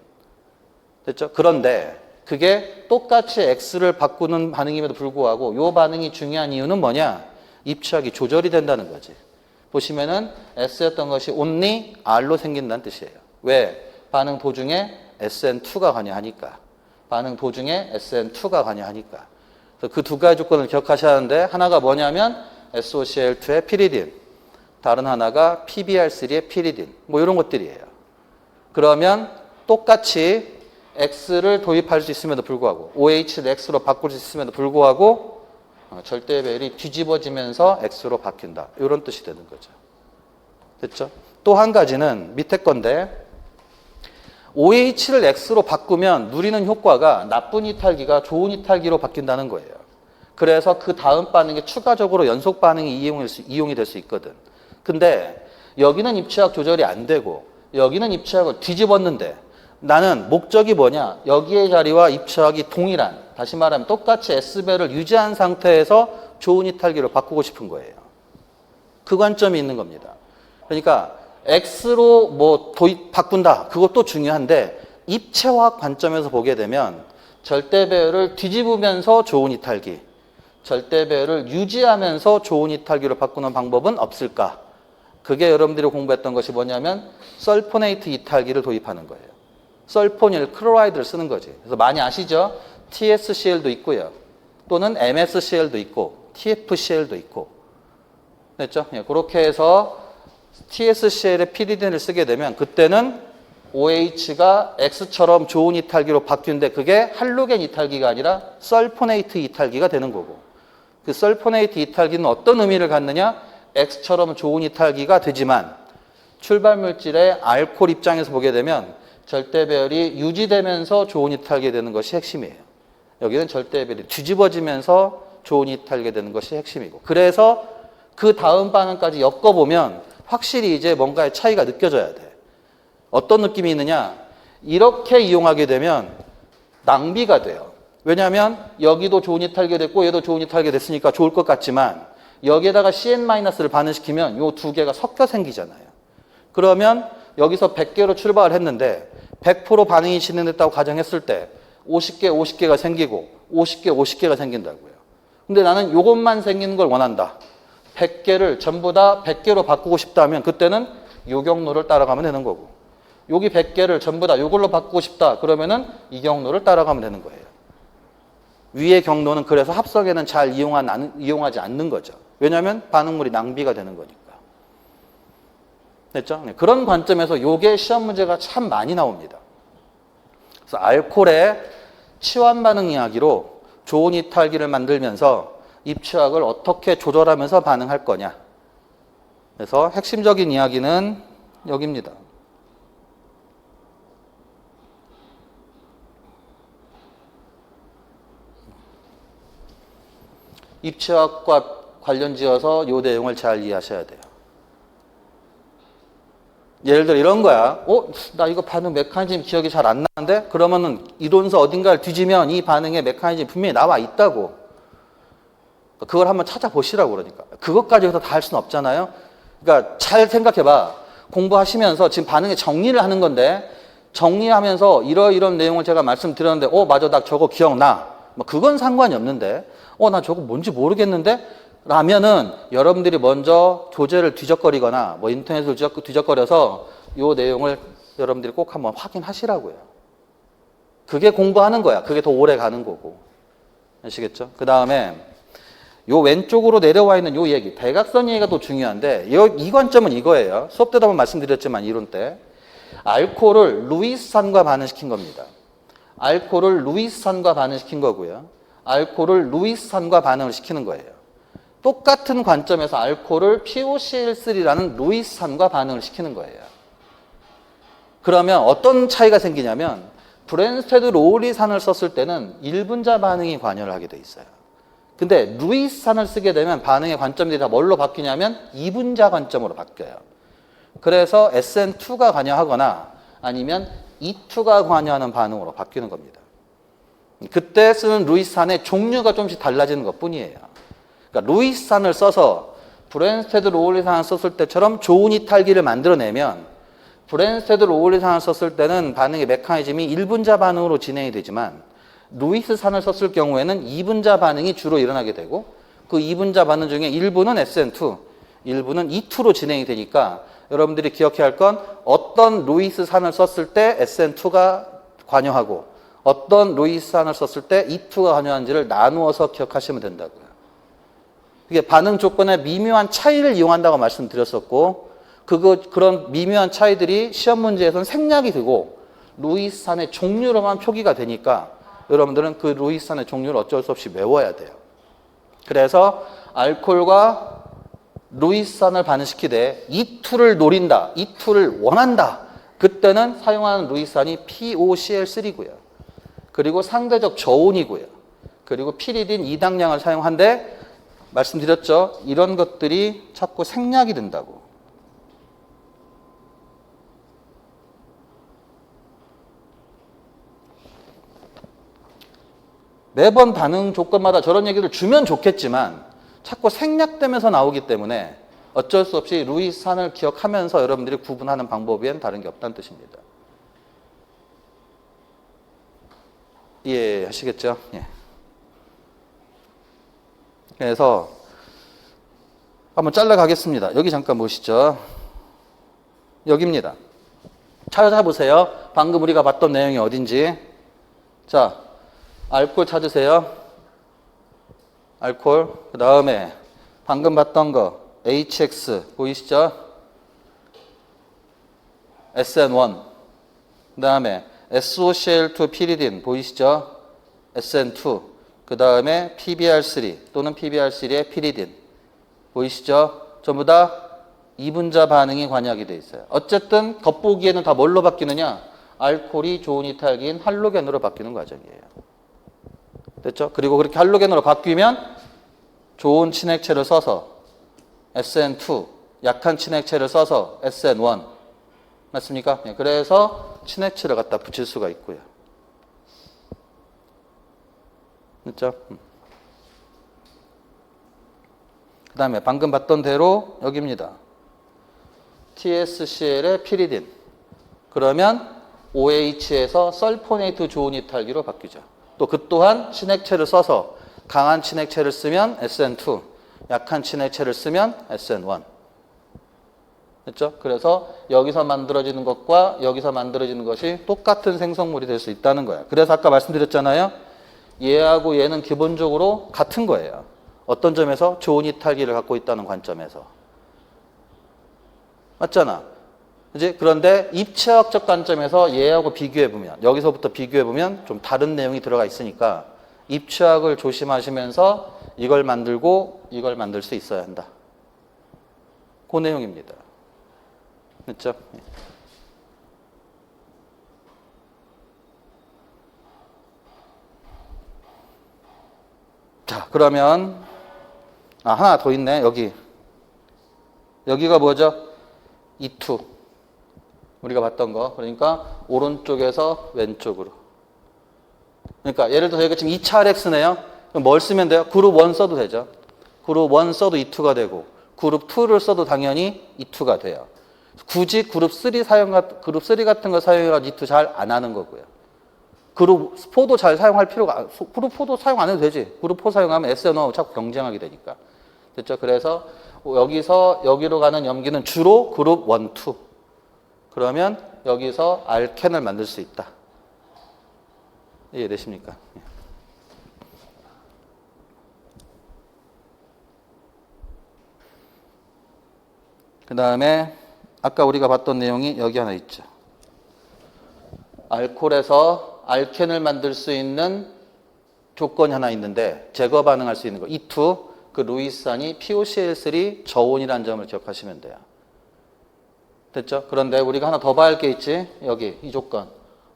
됐죠? 그런데 그게 똑같이 X를 바꾸는 반응임에도 불구하고 요 반응이 중요한 이유는 뭐냐? 입체화학이 조절이 된다는 거지. 보시면은 S였던 것이 only R로 생긴다는 뜻이에요. 왜? 반응 도중에 SN2가 관여하니까. 반응 도중에 SN2가 관여하니까. 그 두 가지 조건을 기억하셔야 하는데 하나가 뭐냐면 SOCl2의 피리딘, 다른 하나가 PBr3의 피리딘, 뭐 이런 것들이에요. 그러면 똑같이 X를 도입할 수 있음에도 불구하고 OH를 X로 바꿀 수 있음에도 불구하고 절대 배열이 뒤집어지면서 X로 바뀐다. 이런 뜻이 되는 거죠. 됐죠? 또 한 가지는 밑에 건데 OH를 X로 바꾸면 누리는 효과가 나쁜 이탈기가 좋은 이탈기로 바뀐다는 거예요. 그래서 그 다음 반응에 추가적으로 연속 반응이 이용이 될 수 있거든. 근데 여기는 입체화학 조절이 안 되고 여기는 입체화학을 뒤집었는데 나는 목적이 뭐냐? 여기의 자리와 입체화학이 동일한, 다시 말하면 똑같이 S배를 유지한 상태에서 좋은 이탈기로 바꾸고 싶은 거예요. 그 관점이 있는 겁니다. 그러니까 X로 뭐 바꾼다. 그것도 중요한데 입체화학 관점에서 보게 되면 절대 배열을 뒤집으면서 좋은 이탈기, 절대 배열을 유지하면서 좋은 이탈기로 바꾸는 방법은 없을까? 그게 여러분들이 공부했던 것이 뭐냐면 설포네이트 이탈기를 도입하는 거예요. 설포닐 클로라이드를 쓰는 거지. 그래서 많이 아시죠? TSCl도 있고요. 또는 MSCl도 있고 TFCl도 있고. 됐죠? 예, 그렇게 해서 TSCl의 피리딘을 쓰게 되면 그때는 OH가 X처럼 좋은 이탈기로 바뀌는데 그게 할로겐 이탈기가 아니라 설포네이트 이탈기가 되는 거고 그 설포네이트 이탈기는 어떤 의미를 갖느냐? X처럼 좋은 이탈기가 되지만 출발 물질의 알코올 입장에서 보게 되면 절대 배열이 유지되면서 좋은 이탈기가 되는 것이 핵심이에요. 여기는 절대 배열이 뒤집어지면서 좋은 이탈기가 되는 것이 핵심이고 그래서 그 다음 반응까지 엮어보면 확실히 이제 뭔가의 차이가 느껴져야 돼. 어떤 느낌이 있느냐? 이렇게 이용하게 되면 낭비가 돼요. 왜냐하면 여기도 좋은 이탈기가 됐고 얘도 좋은 이탈기가 됐으니까 좋을 것 같지만 여기에다가 CN-를 반응시키면 이 두 개가 섞여 생기잖아요. 그러면 여기서 100개로 출발을 했는데 100% 반응이 진행됐다고 가정했을 때 50개, 50개가 생기고 50개, 50개가 생긴다고요. 근데 나는 이것만 생기는 걸 원한다. 100개를 전부 다 100개로 바꾸고 싶다면 그때는 요 경로를 따라가면 되는 거고 여기 100개를 전부 다 이걸로 바꾸고 싶다. 그러면은 이 경로를 따라가면 되는 거예요. 위의 경로는 그래서 합성에는 잘 이용하지 않는 거죠. 왜냐하면 반응물이 낭비가 되는 거니까. 됐죠? 네, 그런 관점에서 요게 시험 문제가 참 많이 나옵니다. 그래서 알코올의 치환 반응 이야기로 좋은 이탈기를 만들면서 입취학을 어떻게 조절하면서 반응할 거냐. 그래서 핵심적인 이야기는 여기입니다. 입취학과 관련 지어서 이 내용을 잘 이해하셔야 돼요. 예를 들어 이런 거야. 나 이거 반응 메커니즘 기억이 잘 안 나는데? 그러면은 이론서 어딘가를 뒤지면 이 반응의 메커니즘이 분명히 나와 있다고. 그걸 한번 찾아보시라고 그러니까. 그것까지 해서 다 할 수는 없잖아요. 그러니까 잘 생각해봐. 공부하시면서 지금 반응의 정리를 하는 건데 정리하면서 이런 내용을 제가 말씀드렸는데 맞아 나 저거 기억나. 뭐 그건 상관이 없는데 나 저거 뭔지 모르겠는데? 라면은 여러분들이 먼저 교재를 뒤적거리거나 뭐 인터넷을 뒤적거려서 이 내용을 여러분들이 꼭 한번 확인하시라고요. 그게 공부하는 거야. 그게 더 오래 가는 거고. 아시겠죠? 그 다음에 요 왼쪽으로 내려와 있는 요 얘기, 대각선 얘기가 또 중요한데 이 관점은 이거예요. 수업 때도 한번 말씀드렸지만 이론 때 알코올을 루이스산과 반응시킨 겁니다. 알코올을 루이스산과 반응시킨 거고요. 알코올을 루이스산과 반응을 시키는 거예요. 똑같은 관점에서 알코올을 POCl3라는 루이스산과 반응을 시키는 거예요. 그러면 어떤 차이가 생기냐면 브랜스테드 로우리산을 썼을 때는 1분자 반응이 관여를 하게 돼 있어요. 근데 루이스산을 쓰게 되면 반응의 관점들이 다 뭘로 바뀌냐면 2분자 관점으로 바뀌어요. 그래서 SN2가 관여하거나 아니면 E2가 관여하는 반응으로 바뀌는 겁니다. 그때 쓰는 루이스산의 종류가 조금씩 달라지는 것 뿐이에요. 그러니까 루이스산을 써서 브랜스테드 로우리산을 썼을 때처럼 좋은 이탈기를 만들어내면 브랜스테드 로우리산을 썼을 때는 반응의 메커니즘이 1분자 반응으로 진행이 되지만 루이스산을 썼을 경우에는 2분자 반응이 주로 일어나게 되고 그 2분자 반응 중에 일부는 SN2, 일부는 E2로 진행이 되니까 여러분들이 기억해야 할 건 어떤 루이스산을 썼을 때 SN2가 관여하고 어떤 루이스산을 썼을 때 E2가 관여한지를 나누어서 기억하시면 된다고요. 이게 반응 조건의 미묘한 차이를 이용한다고 말씀드렸었고 그런 미묘한 차이들이 시험 문제에서는 생략이 되고 루이스산의 종류로만 표기가 되니까 여러분들은 그 루이스산의 종류를 어쩔 수 없이 외워야 돼요. 그래서 알코올과 루이스산을 반응시키되 E2를 노린다, E2를 원한다. 그때는 사용하는 루이스산이 POCl3고요. 그리고 상대적 저온이고요. 그리고 피리딘 2당량을 사용한데 말씀드렸죠. 이런 것들이 자꾸 생략이 된다고. 매번 반응 조건마다 저런 얘기를 주면 좋겠지만 자꾸 생략되면서 나오기 때문에 어쩔 수 없이 루이스산을 기억하면서 여러분들이 구분하는 방법엔 다른 게 없다는 뜻입니다. 이해하시겠죠? 예. 그래서 한번 잘라가겠습니다. 여기 잠깐 보시죠. 여기입니다. 찾아보세요. 방금 우리가 봤던 내용이 어딘지. 자, 알코올 찾으세요. 알코올. 그 다음에 방금 봤던 거 HX 보이시죠? SN1. 그 다음에 SOCl2 피리딘 보이시죠? SN2. 그 다음에 PBr3 또는 PBr3의 피리딘 보이시죠? 전부 다 2분자 반응이 관여하게 돼 있어요. 어쨌든 겉보기에는 다 뭘로 바뀌느냐? 알코올이 좋은 이탈기인 할로겐으로 바뀌는 과정이에요. 됐죠? 그리고 그렇게 할로겐으로 바뀌면 좋은 친액체를 써서 SN2, 약한 친액체를 써서 SN1. 맞습니까? 그래서 친액체를 갖다 붙일 수가 있고요. 됐죠? 그 다음에 방금 봤던 대로 여기입니다. TSCl의 피리딘. 그러면 OH에서 설포네이트 좋은 이탈기로 바뀌죠. 또 그 또한 친액체를 써서 강한 친액체를 쓰면 SN2, 약한 친액체를 쓰면 SN1. 됐죠? 그래서 여기서 만들어지는 것과 여기서 만들어지는 것이 똑같은 생성물이 될 수 있다는 거예요. 그래서 아까 말씀드렸잖아요. 얘하고 얘는 기본적으로 같은 거예요. 어떤 점에서? 좋은 이탈기를 갖고 있다는 관점에서. 맞잖아. 그지? 그런데 입체학적 관점에서 얘하고 비교해보면, 여기서부터 비교해보면 좀 다른 내용이 들어가 있으니까 입체학을 조심하시면서 이걸 만들고 이걸 만들 수 있어야 한다. 그 내용입니다. 됐죠? 자, 그러면 하나 더 있네. 여기가 뭐죠? E2. 우리가 봤던 거. 그러니까 오른쪽에서 왼쪽으로. 그러니까 예를 들어서 여기가 지금 2차 RX네요. 그럼 뭘 쓰면 돼요? 그룹 1 써도 되죠. 그룹 1 써도 E2가 되고 그룹 2를 써도 당연히 E2가 돼요. 굳이 그룹 3 같은 거 사용해가지고 E2 잘 안 하는 거고요. 그룹 4도 잘 사용할 필요가, 그룹 4도 사용 안 해도 되지. 그룹 4 사용하면 SNO하고 자꾸 경쟁하게 되니까. 됐죠? 그래서 여기서 여기로 가는 염기는 주로 그룹 1, 2. 그러면 여기서 알켄을 만들 수 있다. 이해되십니까? 그 다음에 아까 우리가 봤던 내용이 여기 하나 있죠. 알코올에서 알켄을 만들 수 있는 조건이 하나 있는데 제거 반응할 수 있는 거. E2, 그 루이산이 POCl3 저온이라는 점을 기억하시면 돼요. 됐죠? 그런데 우리가 하나 더 봐야 할 게 있지. 여기 이 조건.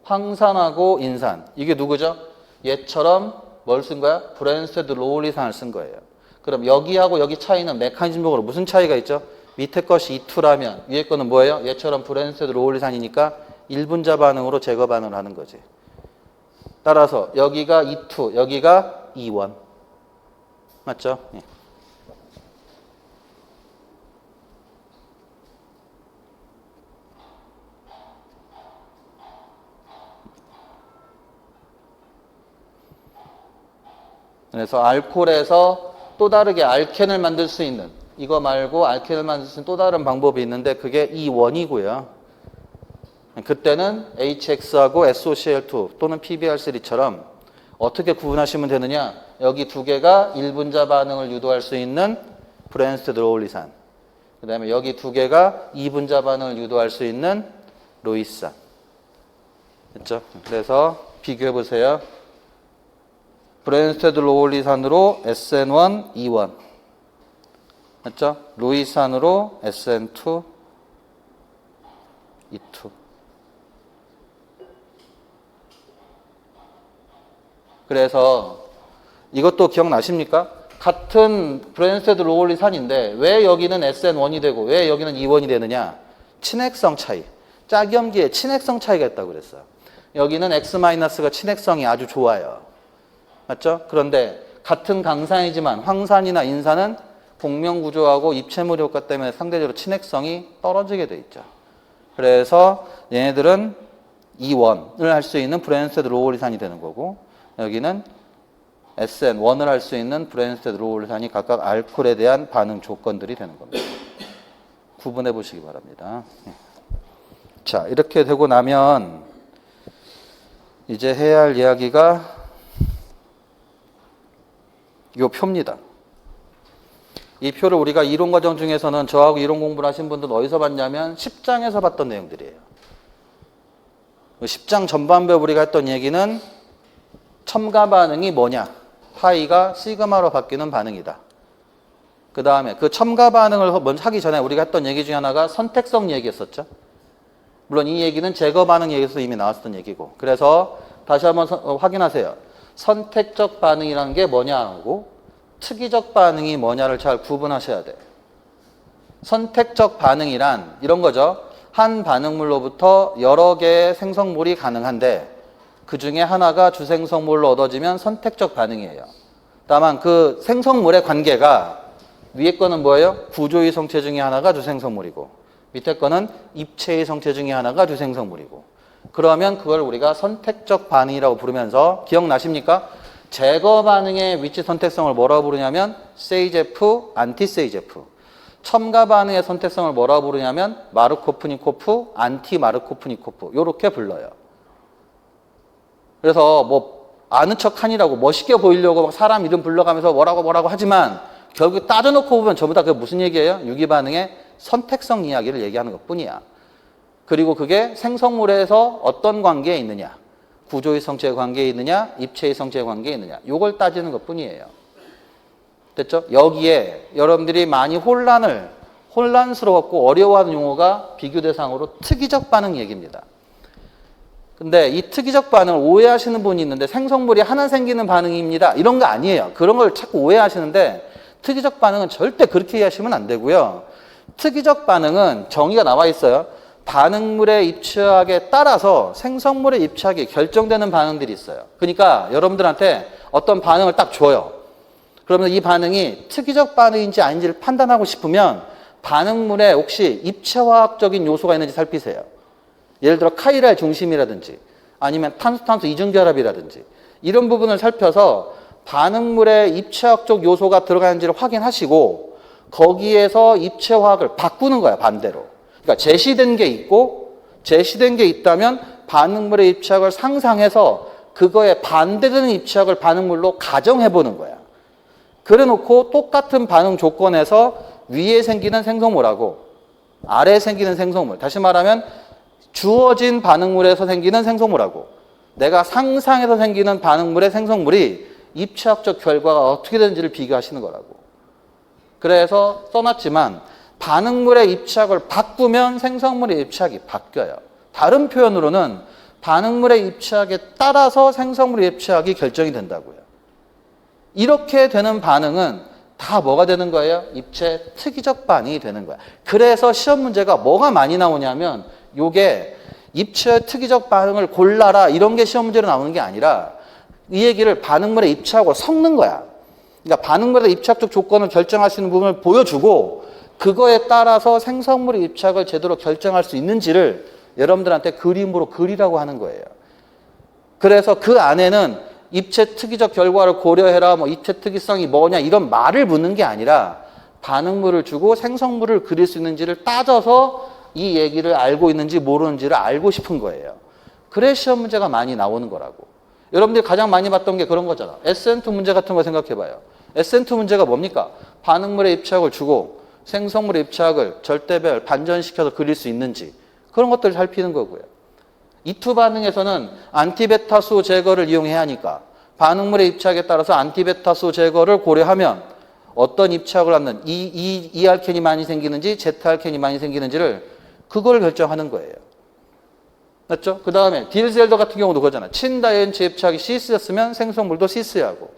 황산하고 인산. 이게 누구죠? 얘처럼 뭘 쓴 거야? 브랜스테드 로울리산을 쓴 거예요. 그럼 여기하고 여기 차이는 메커니즘적으로 무슨 차이가 있죠? 밑에 것이 E2라면 위에 거는 뭐예요? 얘처럼 브랜스테드 로울리산이니까 1분자 반응으로 제거 반응을 하는 거지. 따라서 여기가 E2, 여기가 E1. 맞죠? 예. 그래서 알코올에서 또 다르게 알켄을 만들 수 있는, 이거 말고 알켄을 만들 수 있는 또 다른 방법이 있는데 그게 E1이고요. 그때는 HX하고 SOCl2 또는 PbR3처럼 어떻게 구분하시면 되느냐? 여기 두 개가 1분자 반응을 유도할 수 있는 브랜스테드 로울리산. 그 다음에 여기 두 개가 2분자 반응을 유도할 수 있는 루이산. 됐죠? 그래서 비교해 보세요. 브랜스테드 로울리산으로 SN1, E1. 맞죠? 루이산으로 SN2, E2. 그래서 이것도 기억나십니까? 같은 브랜스테드 로울리산인데 왜 여기는 SN1이 되고 왜 여기는 E1이 되느냐? 친핵성 차이. 짝염기에 친핵성 차이가 있다고 그랬어요. 여기는 X-가 친핵성이 아주 좋아요. 맞죠? 그런데 같은 강산이지만 황산이나 인산은 공명 구조하고 입체물 효과 때문에 상대적으로 친핵성이 떨어지게 돼 있죠. 그래서 얘네들은 E1을 할 수 있는 브랜스테드 로울리산이 되는 거고 여기는 SN1을 할 수 있는 브랜스테드 로울리산이 각각 알코올에 대한 반응 조건들이 되는 겁니다. 구분해 보시기 바랍니다. 자, 이렇게 되고 나면 이제 해야 할 이야기가 이 표입니다. 이 표를 우리가 이론 과정 중에서는 저하고 이론 공부를 하신 분들은 어디서 봤냐면 10장에서 봤던 내용들이에요. 10장 전반부에 우리가 했던 얘기는 첨가 반응이 뭐냐? 파이가 시그마로 바뀌는 반응이다. 그 다음에 그 첨가 반응을 먼저 하기 전에 우리가 했던 얘기 중에 하나가 선택성 얘기였었죠. 물론 이 얘기는 제거 반응 얘기에서 이미 나왔었던 얘기고. 그래서 다시 한번 확인하세요. 선택적 반응이라는 게 뭐냐고 특이적 반응이 뭐냐를 잘 구분하셔야 돼요. 선택적 반응이란 이런 거죠. 한 반응물로부터 여러 개의 생성물이 가능한데 그 중에 하나가 주생성물로 얻어지면 선택적 반응이에요. 다만 그 생성물의 관계가 위에 거는 뭐예요? 구조의 성체 중에 하나가 주생성물이고 밑에 거는 입체의 성체 중에 하나가 주생성물이고 그러면 그걸 우리가 선택적 반응이라고 부르면서 기억나십니까? 제거 반응의 위치 선택성을 뭐라고 부르냐면 세이제프, 안티세이제프. 첨가 반응의 선택성을 뭐라고 부르냐면 마르코프니코프, 안티마르코프니코프. 요렇게 불러요. 그래서 뭐 아는 척하니라고 멋있게 보이려고 막 사람 이름 불러가면서 뭐라고 하지만 결국 따져놓고 보면 전부 다 그게 무슨 얘기예요? 유기 반응의 선택성 이야기를 얘기하는 것뿐이야. 그리고 그게 생성물에서 어떤 관계에 있느냐. 구조이성체의 관계에 있느냐, 입체이성체의 관계에 있느냐. 요걸 따지는 것 뿐이에요. 됐죠? 여기에 여러분들이 많이 혼란스러웠고 어려워하는 용어가 비교 대상으로 특이적 반응 얘기입니다. 근데 이 특이적 반응을 오해하시는 분이 있는데 생성물이 하나 생기는 반응입니다. 이런 거 아니에요. 그런 걸 자꾸 오해하시는데 특이적 반응은 절대 그렇게 이해하시면 안 되고요. 특이적 반응은 정의가 나와 있어요. 반응물의 입체학에 따라서 생성물의 입체학이 결정되는 반응들이 있어요. 그러니까 여러분들한테 어떤 반응을 딱 줘요. 그러면 이 반응이 특이적 반응인지 아닌지를 판단하고 싶으면 반응물에 혹시 입체화학적인 요소가 있는지 살피세요. 예를 들어 카이랄 중심이라든지 아니면 탄소-탄소 이중결합이라든지 이런 부분을 살펴서 반응물에 입체화학적 요소가 들어가는지를 확인하시고 거기에서 입체화학을 바꾸는 거야, 반대로. 그러니까 제시된 게 있고 제시된 게 있다면 반응물의 입체학을 상상해서 그거에 반대되는 입체학을 반응물로 가정해 보는 거야. 그래 놓고 똑같은 반응 조건에서 위에 생기는 생성물하고 아래에 생기는 생성물, 다시 말하면 주어진 반응물에서 생기는 생성물하고 내가 상상해서 생기는 반응물의 생성물이 입체학적 결과가 어떻게 되는지를 비교하시는 거라고. 그래서 써놨지만 반응물의 입체학을 바꾸면 생성물의 입체학이 바뀌어요. 다른 표현으로는 반응물의 입체학에 따라서 생성물의 입체학이 결정이 된다고요. 이렇게 되는 반응은 다 뭐가 되는 거예요? 입체 특이적 반응이 되는 거야. 그래서 시험 문제가 뭐가 많이 나오냐면 요게 입체 특이적 반응을 골라라 이런 게 시험 문제로 나오는 게 아니라 이 얘기를 반응물의 입체하고 섞는 거야. 그러니까 반응물의 입체학적 조건을 결정할 수 있는 부분을 보여주고 그거에 따라서 생성물의 입체학을 제대로 결정할 수 있는지를 여러분들한테 그림으로 그리라고 하는 거예요. 그래서 그 안에는 입체 특이적 결과를 고려해라, 뭐 입체 특이성이 뭐냐 이런 말을 묻는 게 아니라 반응물을 주고 생성물을 그릴 수 있는지를 따져서 이 얘기를 알고 있는지 모르는지를 알고 싶은 거예요. 그래 시험 문제가 많이 나오는 거라고. 여러분들이 가장 많이 봤던 게 그런 거잖아. SN2 문제 같은 거 생각해봐요. SN2 문제가 뭡니까? 반응물의 입체학을 주고 생성물의 입체학을 절대별 반전시켜서 그릴 수 있는지 그런 것들을 살피는 거고요. E2 반응에서는 안티베타수 제거를 이용해야 하니까 반응물의 입체학에 따라서 안티베타수 제거를 고려하면 어떤 입체학을 갖는 이 알켄이 많이 생기는지 Z 알켄이 많이 생기는지를 그걸 결정하는 거예요. 맞죠? 그 다음에 딜셀더 같은 경우도 그거잖아. 친다이엔체 입체학이 시스였으면 생성물도 시스야 하고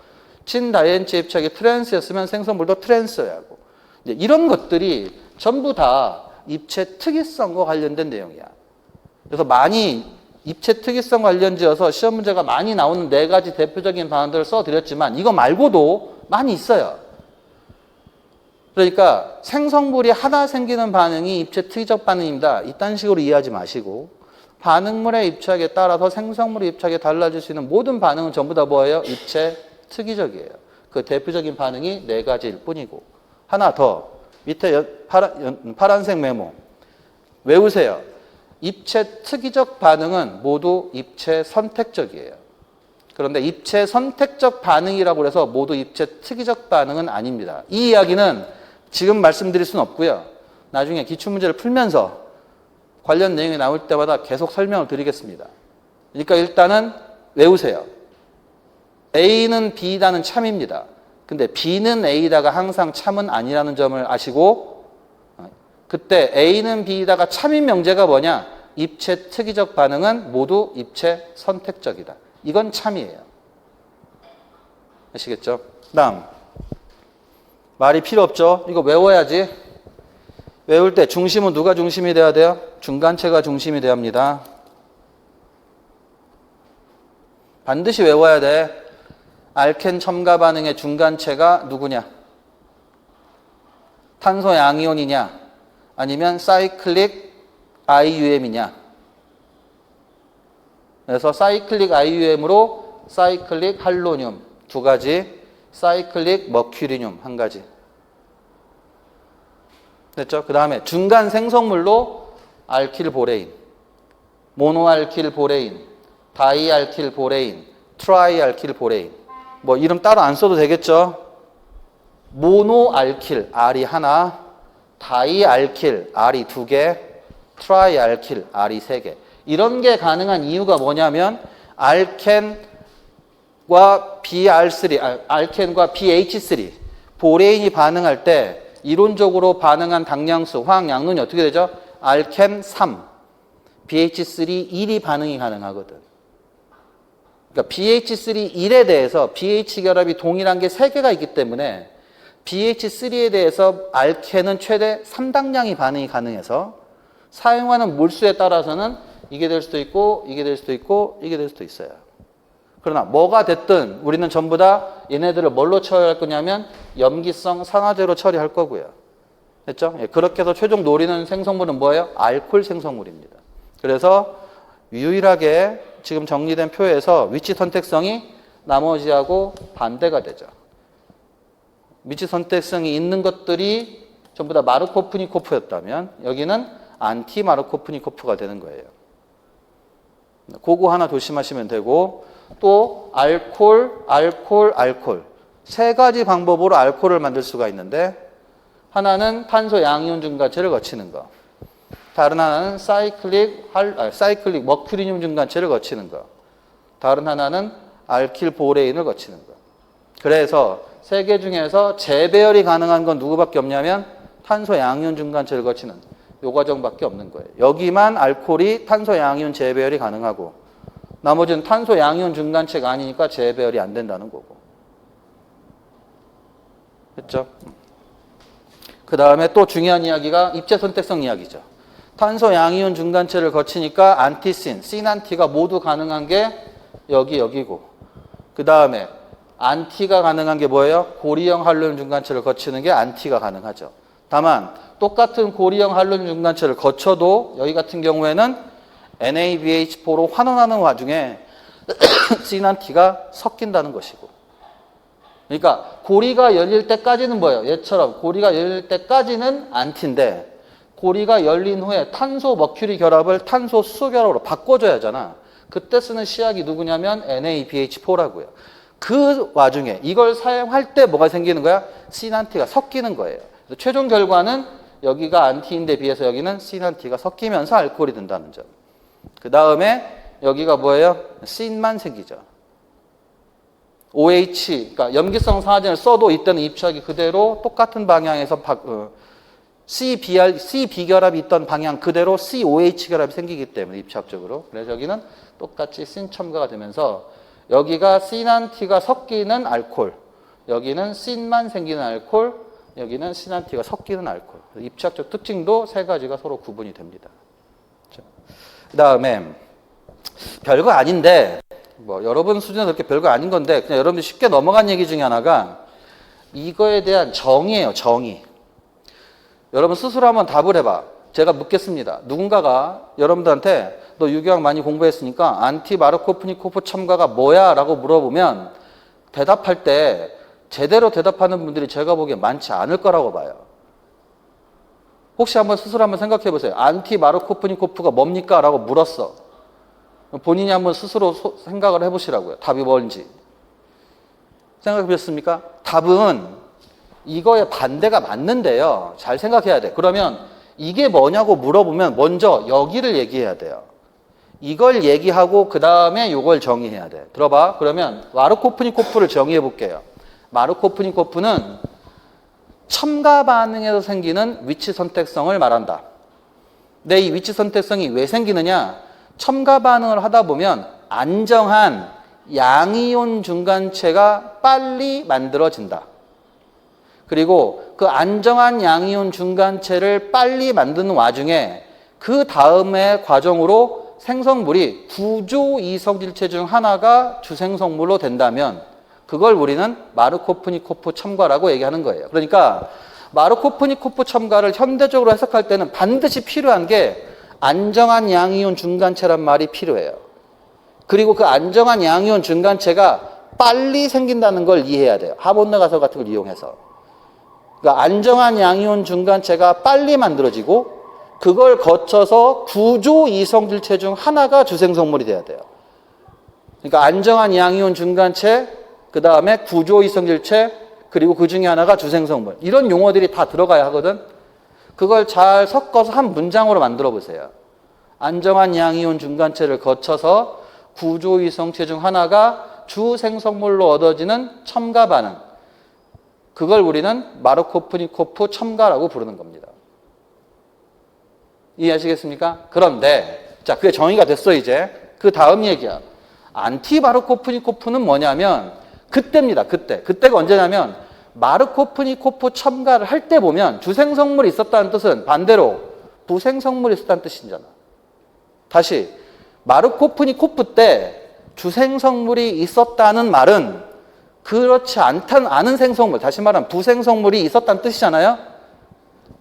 친다이엔체 입체학이 트랜스였으면 생성물도 트랜스야 하고 이런 것들이 전부 다 입체 특이성과 관련된 내용이야. 그래서 많이 입체 특이성 관련지어서 시험 문제가 많이 나오는 4가지 대표적인 방안들을 써드렸지만 이거 말고도 많이 있어요. 그러니까 생성물이 하나 생기는 반응이 입체 특이적 반응입니다. 이딴 식으로 이해하지 마시고 반응물의 입체학에 따라서 생성물의 입체학이 달라질 수 있는 모든 반응은 전부 다 뭐예요? 입체 특이적이에요. 그 대표적인 반응이 4가지일 뿐이고 하나 더 밑에 파란색 메모 외우세요. 입체 특이적 반응은 모두 입체 선택적이에요. 그런데 입체 선택적 반응이라고 해서 모두 입체 특이적 반응은 아닙니다. 이 이야기는 지금 말씀드릴 수는 없고요. 나중에 기출문제를 풀면서 관련 내용이 나올 때마다 계속 설명을 드리겠습니다. 그러니까 일단은 외우세요. A는 B다는 참입니다. 근데 B는 A다가 항상 참은 아니라는 점을 아시고 그때 A는 B다가 참인 명제가 뭐냐? 입체 특이적 반응은 모두 입체 선택적이다. 이건 참이에요. 아시겠죠? 다음 말이 필요 없죠? 이거 외워야지. 외울 때 중심은 누가 중심이 돼야 돼요? 중간체가 중심이 돼야 합니다. 반드시 외워야 돼. 알켄 첨가 반응의 중간체가 누구냐? 탄소 양이온이냐? 아니면 사이클릭 IUM이냐? 그래서 사이클릭 IUM으로 사이클릭 할로늄 2가지, 사이클릭 머큐리늄 1가지. 됐죠? 그 다음에 중간 생성물로 알킬보레인, 모노알킬보레인, 다이알킬보레인, 트라이알킬보레인. 뭐 이름 따로 안 써도 되겠죠? 모노알킬, R이 하나, 다이알킬, R이 2개, 트라이알킬, R이 3개. 이런 게 가능한 이유가 뭐냐면 알켄과 BR3, 알켄과 BH3, 보레인이 반응할 때 이론적으로 반응한 당량수, 화학 양론이 어떻게 되죠? 알켄 3, BH3 1이 반응이 가능하거든. 그러니까 BH3 1에 대해서 BH 결합이 동일한 게 3개가 있기 때문에 BH3에 대해서 알켄은 최대 3당량이 반응이 가능해서 사용하는 몰수에 따라서는 이게 될 수도 있고 이게 될 수도 있고 이게 될 수도 있어요. 그러나 뭐가 됐든 우리는 전부 다 얘네들을 뭘로 처리할 거냐면 염기성 산화제로 처리할 거고요. 됐죠? 예, 그렇게 해서 최종 노리는 생성물은 뭐예요? 알코올 생성물입니다. 그래서 유일하게 지금 정리된 표에서 위치 선택성이 나머지하고 반대가 되죠. 위치 선택성이 있는 것들이 전부 다 마르코프니코프였다면 여기는 안티 마르코프니코프가 되는 거예요. 그거 하나 조심하시면 되고 또 알코올, 알코올, 알코올 3가지 방법으로 알코올을 만들 수가 있는데 하나는 탄소 양이온 중간체를 거치는 거, 다른 하나는 사이클릭 머큐리늄 중간체를 거치는 거, 다른 하나는 알킬 보레인을 거치는 거. 그래서 3개 중에서 재배열이 가능한 건 누구밖에 없냐면 탄소 양이온 중간체를 거치는 요 과정밖에 없는 거예요. 여기만 알코올이 탄소 양이온 재배열이 가능하고 나머지는 탄소 양이온 중간체가 아니니까 재배열이 안 된다는 거고. 됐죠? 그 다음에 또 중요한 이야기가 입체 선택성 이야기죠. 탄소 양이온 중간체를 거치니까 안티신, 신안티가 모두 가능한 게 여기고 그 다음에 안티가 가능한 게 뭐예요? 고리형 할로늄 중간체를 거치는 게 안티가 가능하죠. 다만 똑같은 고리형 할로늄 중간체를 거쳐도 여기 같은 경우에는 NaBH4로 환원하는 와중에 신안티가 섞인다는 것이고. 그러니까 고리가 열릴 때까지는 뭐예요? 얘처럼 고리가 열릴 때까지는 안티인데 고리가 열린 후에 탄소 머큐리 결합을 탄소 수소 결합으로 바꿔줘야 하잖아. 그때 쓰는 시약이 누구냐면 NaBH4라고요. 그 와중에 이걸 사용할 때 뭐가 생기는 거야? 신안티가 섞이는 거예요. 그래서 최종 결과는 여기가 안티인데 비해서 여기는 신안티가 섞이면서 알코올이 된다는 점. 그 다음에 여기가 뭐예요? 신만 생기죠. OH, 그러니까 염기성 산화제를 써도 이때는 입착이 그대로 똑같은 방향에서 C 비결합이 있던 방향 그대로 COH 결합이 생기기 때문에 입착적으로. 그래서 여기는 똑같이 신 첨가가 되면서 여기가 신안티가 섞이는 알코올, 여기는 신만 생기는 알코올, 여기는 신안티가 섞이는 알코올. 입착적 특징도 3가지가 서로 구분이 됩니다. 그 다음에 별거 아닌데 뭐 여러분 수준은 그렇게 별거 아닌 건데 그냥 여러분들 쉽게 넘어간 얘기 중에 하나가 이거에 대한 정의예요. 정의. 여러분 스스로 한번 답을 해봐. 제가 묻겠습니다. 누군가가 여러분들한테 너 유기화학 많이 공부했으니까 안티 마르코프니코프 첨가가 뭐야? 라고 물어보면 대답할 때 제대로 대답하는 분들이 제가 보기엔 많지 않을 거라고 봐요. 혹시 한번 스스로 한번 생각해 보세요. 안티 마르코프니코프가 뭡니까? 라고 물었어. 본인이 한번 스스로 생각을 해보시라고요. 답이 뭔지. 생각해 보셨습니까? 답은 이거의 반대가 맞는데요. 잘 생각해야 돼. 그러면 이게 뭐냐고 물어보면 먼저 여기를 얘기해야 돼요. 이걸 얘기하고 그 다음에 이걸 정의해야 돼. 들어봐. 그러면 마르코프니코프를 정의해 볼게요. 마르코프니코프는 첨가 반응에서 생기는 위치 선택성을 말한다. 근데 이 위치 선택성이 왜 생기느냐? 첨가 반응을 하다 보면 안정한 양이온 중간체가 빨리 만들어진다. 그리고 그 안정한 양이온 중간체를 빨리 만드는 와중에 그 다음의 과정으로 생성물이 구조 이성질체 중 하나가 주생성물로 된다면 그걸 우리는 마르코프니코프 첨가라고 얘기하는 거예요. 그러니까 마르코프니코프 첨가를 현대적으로 해석할 때는 반드시 필요한 게 안정한 양이온 중간체란 말이 필요해요. 그리고 그 안정한 양이온 중간체가 빨리 생긴다는 걸 이해해야 돼요. 하몬드 가설 같은 걸 이용해서. 그러니까 안정한 양이온 중간체가 빨리 만들어지고 그걸 거쳐서 구조 이성질체 중 하나가 주생성물이 돼야 돼요. 그러니까 안정한 양이온 중간체, 그 다음에 구조 이성질체, 그리고 그 중에 하나가 주생성물. 이런 용어들이 다 들어가야 하거든. 그걸 잘 섞어서 한 문장으로 만들어 보세요. 안정한 양이온 중간체를 거쳐서 구조 이성체 중 하나가 주생성물로 얻어지는 첨가 반응. 그걸 우리는 마르코프니코프 첨가라고 부르는 겁니다. 이해하시겠습니까? 그런데 자, 그게 정의가 됐어 이제. 그 다음 얘기야. 안티마르코프니코프는 뭐냐면 그때입니다. 그때가 언제냐면 마르코프니코프 첨가를 할 때 보면 주생성물이 있었다는 뜻은 반대로 부생성물이 있었다는 뜻이잖아. 다시 마르코프니코프 때 주생성물이 있었다는 말은 그렇지 않은 생성물, 다시 말하면 부생성물이 있었다는 뜻이잖아요.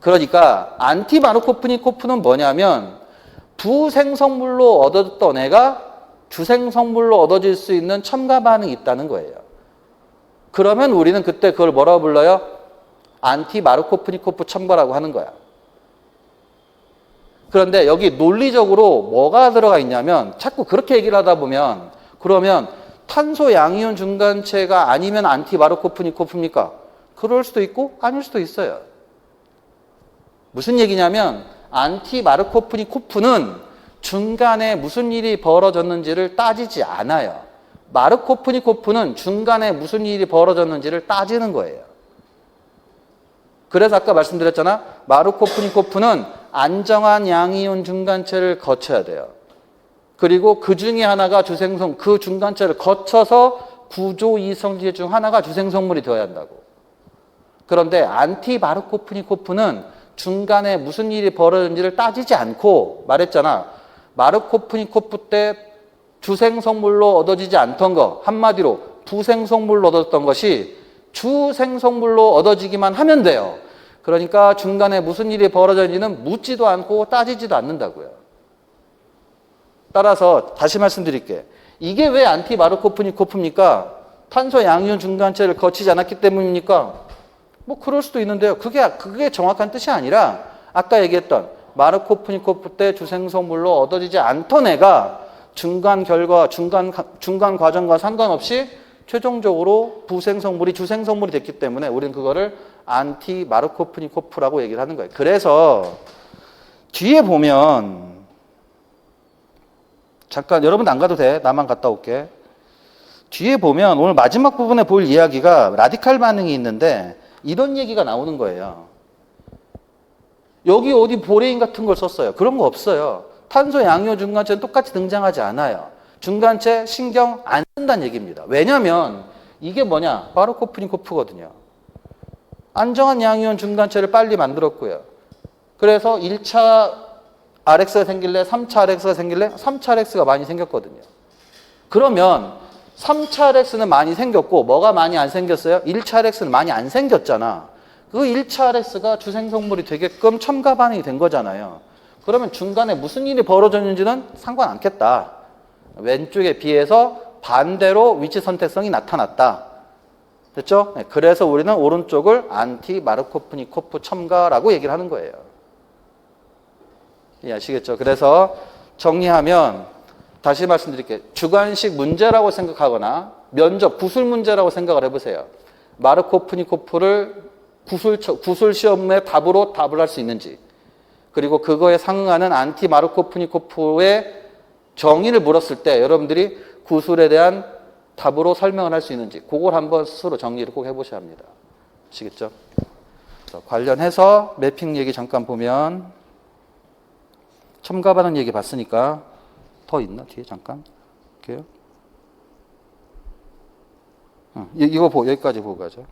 그러니까 안티마르코프니코프는 뭐냐면 부생성물로 얻어졌던 애가 주생성물로 얻어질 수 있는 첨가 반응이 있다는 거예요. 그러면 우리는 그때 그걸 뭐라고 불러요? 안티마르코프니코프 첨가라고 하는 거야. 그런데 여기 논리적으로 뭐가 들어가 있냐면 자꾸 그렇게 얘기를 하다 보면 그러면 탄소 양이온 중간체가 아니면 안티마르코프니코프입니까? 그럴 수도 있고 아닐 수도 있어요. 무슨 얘기냐면 안티마르코프니코프는 중간에 무슨 일이 벌어졌는지를 따지지 않아요. 마르코프니코프는 중간에 무슨 일이 벌어졌는지를 따지는 거예요. 그래서 아까 말씀드렸잖아. 마르코프니코프는 안정한 양이온 중간체를 거쳐야 돼요. 그리고 그 중에 하나가 주생성, 그 중간체를 거쳐서 구조 이성질 중 하나가 주생성물이 되어야 한다고. 그런데 안티마르코프니코프는 중간에 무슨 일이 벌어졌는지를 따지지 않고 말했잖아. 마르코프니코프 때 주생성물로 얻어지지 않던 거, 한마디로 부생성물로 얻었던 것이 주생성물로 얻어지기만 하면 돼요. 그러니까 중간에 무슨 일이 벌어졌는지는 묻지도 않고 따지지도 않는다고요. 따라서 다시 말씀드릴게. 이게 왜 안티마르코프니코프입니까? 탄소 양이온 중간체를 거치지 않았기 때문입니까? 뭐 그럴 수도 있는데요. 그게 정확한 뜻이 아니라 아까 얘기했던 마르코프니코프 때 주생성물로 얻어지지 않던 애가 중간 결과, 중간 과정과 상관없이 최종적으로 부생성물이 주생성물이 됐기 때문에 우리는 그거를 안티마르코프니코프라고 얘기를 하는 거예요. 그래서 뒤에 보면 잠깐 여러분 안 가도 돼. 나만 갔다 올게. 뒤에 보면 오늘 마지막 부분에 볼 이야기가 라디칼 반응이 있는데 이런 얘기가 나오는 거예요. 여기 어디 보레인 같은 걸 썼어요. 그런 거 없어요. 탄소 양이온 중간체는 똑같이 등장하지 않아요. 중간체 신경 안 쓴다는 얘기입니다. 왜냐하면 이게 뭐냐? 마르코프니코프거든요. 안정한 양이온 중간체를 빨리 만들었고요. 그래서 1차 RX가 생길래 3차 RX가 생길래 3차 RX가 많이 생겼거든요. 그러면 3차 RX는 많이 생겼고 뭐가 많이 안 생겼어요? 1차 RX는 많이 안 생겼잖아. 그 1차 RX가 주생성물이 되게끔 첨가 반응이 된 거잖아요. 그러면 중간에 무슨 일이 벌어졌는지는 상관 않겠다. 왼쪽에 비해서 반대로 위치 선택성이 나타났다. 됐죠? 네, 그래서 우리는 오른쪽을 안티마르코프니코프 첨가라고 얘기를 하는 거예요. 아시겠죠? 그래서 정리하면 다시 말씀드릴게요. 주관식 문제라고 생각하거나 면접, 구술 문제라고 생각을 해보세요. 마르코프니코프를 구술 시험의 답으로 답을 할 수 있는지, 그리고 그거에 상응하는 안티마르코프니코프의 정의를 물었을 때 여러분들이 구술에 대한 답으로 설명을 할 수 있는지 그걸 한번 스스로 정리를 꼭 해보셔야 합니다. 아시겠죠? 관련해서 매핑 얘기 잠깐 보면 첨가 반응 얘기 봤으니까 더 있나? 뒤에 잠깐 볼게요. 이거 여기까지 보고 가죠.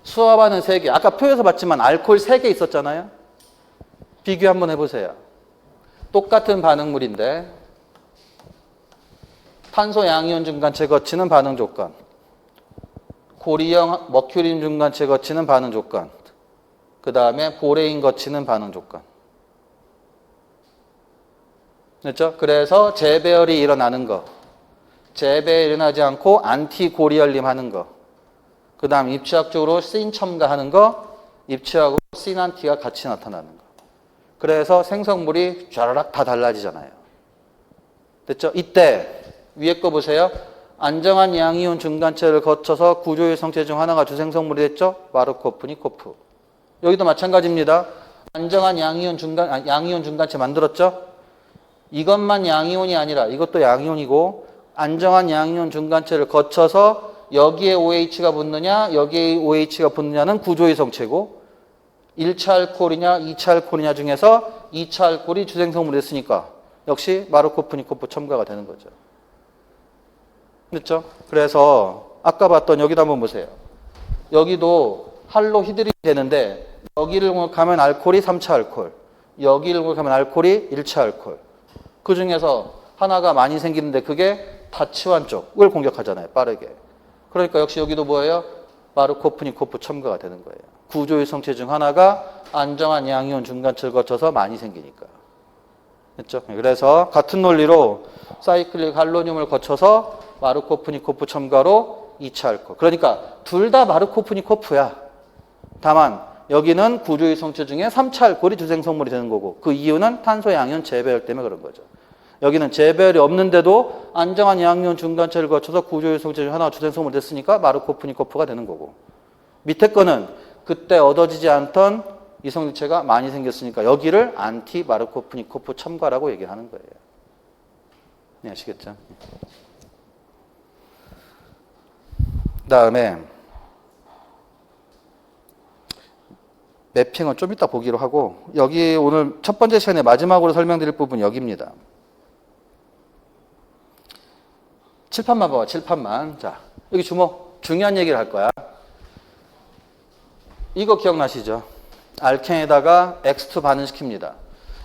수화반응 3개. 아까 표에서 봤지만 알코올 3개 있었잖아요. 비교 한번 해보세요. 똑같은 반응물인데 탄소 양이온 중간체 거치는 반응 조건, 고리형 머큐린 중간체 거치는 반응 조건, 그 다음에 보레인 거치는 반응 조건. 됐죠? 그래서 재배열이 일어나는 거, 재배열이 일어나지 않고 안티고리열림 하는 거, 그 다음 입취학적으로 씬 첨가하는 거, 입취학으로 씬 안티가 같이 나타나는 거. 그래서 생성물이 쫘라락 다 달라지잖아요. 됐죠? 이때 위에 거 보세요. 안정한 양이온 중간체를 거쳐서 구조의 성체 중 하나가 주생성물이 됐죠? 마르코프, 니코프. 여기도 마찬가지입니다. 안정한 양이온 중간체 만들었죠? 이것만 양이온이 아니라 이것도 양이온이고 안정한 양이온 중간체를 거쳐서 여기에 OH가 붙느냐 여기에 OH가 붙느냐는 구조의 성체고 1차 알코올이냐 2차 알코올이냐 중에서 2차 알코올이 주생성물이 됐으니까 역시 마르코프, 니코프 첨가가 되는 거죠. 그렇죠? 그래서 아까 봤던 여기도 한번 보세요. 여기도 할로히드린이 되는데 여기를 가면 알코올이 3차 알코올, 여기를 가면 알코올이 1차 알코올. 그 중에서 하나가 많이 생기는데 그게 다치환 쪽을 공격하잖아요. 빠르게. 그러니까 역시 여기도 뭐예요? 마르코프, 니코프 첨가가 되는 거예요. 구조의 성체 중 하나가 안정한 양이온 중간체를 거쳐서 많이 생기니까. 됐죠? 그래서 같은 논리로 사이클릭 할로늄을 거쳐서 마르코프, 니코프 첨가로 2차 알코올. 그러니까 둘 다 마르코프, 니코프야. 다만 여기는 구조의 성체 중에 3차 알코올이 주생성물이 되는 거고 그 이유는 탄소 양이온 재배열 때문에 그런 거죠. 여기는 재배열이 없는데도 안정한 양이온 중간체를 거쳐서 구조의 성체 중 하나가 주생성물이 됐으니까 마르코프, 니코프가 되는 거고 밑에 거는 그때 얻어지지 않던 이성질체가 많이 생겼으니까 여기를 안티 마르코프, 니코프 첨가라고 얘기하는 거예요. 네, 아시겠죠? 그 다음에 매핑은 좀 이따 보기로 하고 여기 오늘 첫 번째 시간에 마지막으로 설명드릴 부분이 여기입니다. 칠판만 봐봐. 칠판만. 자, 여기 주목. 중요한 얘기를 할 거야. 이거 기억나시죠? 알켄에다가 X2 반응시킵니다.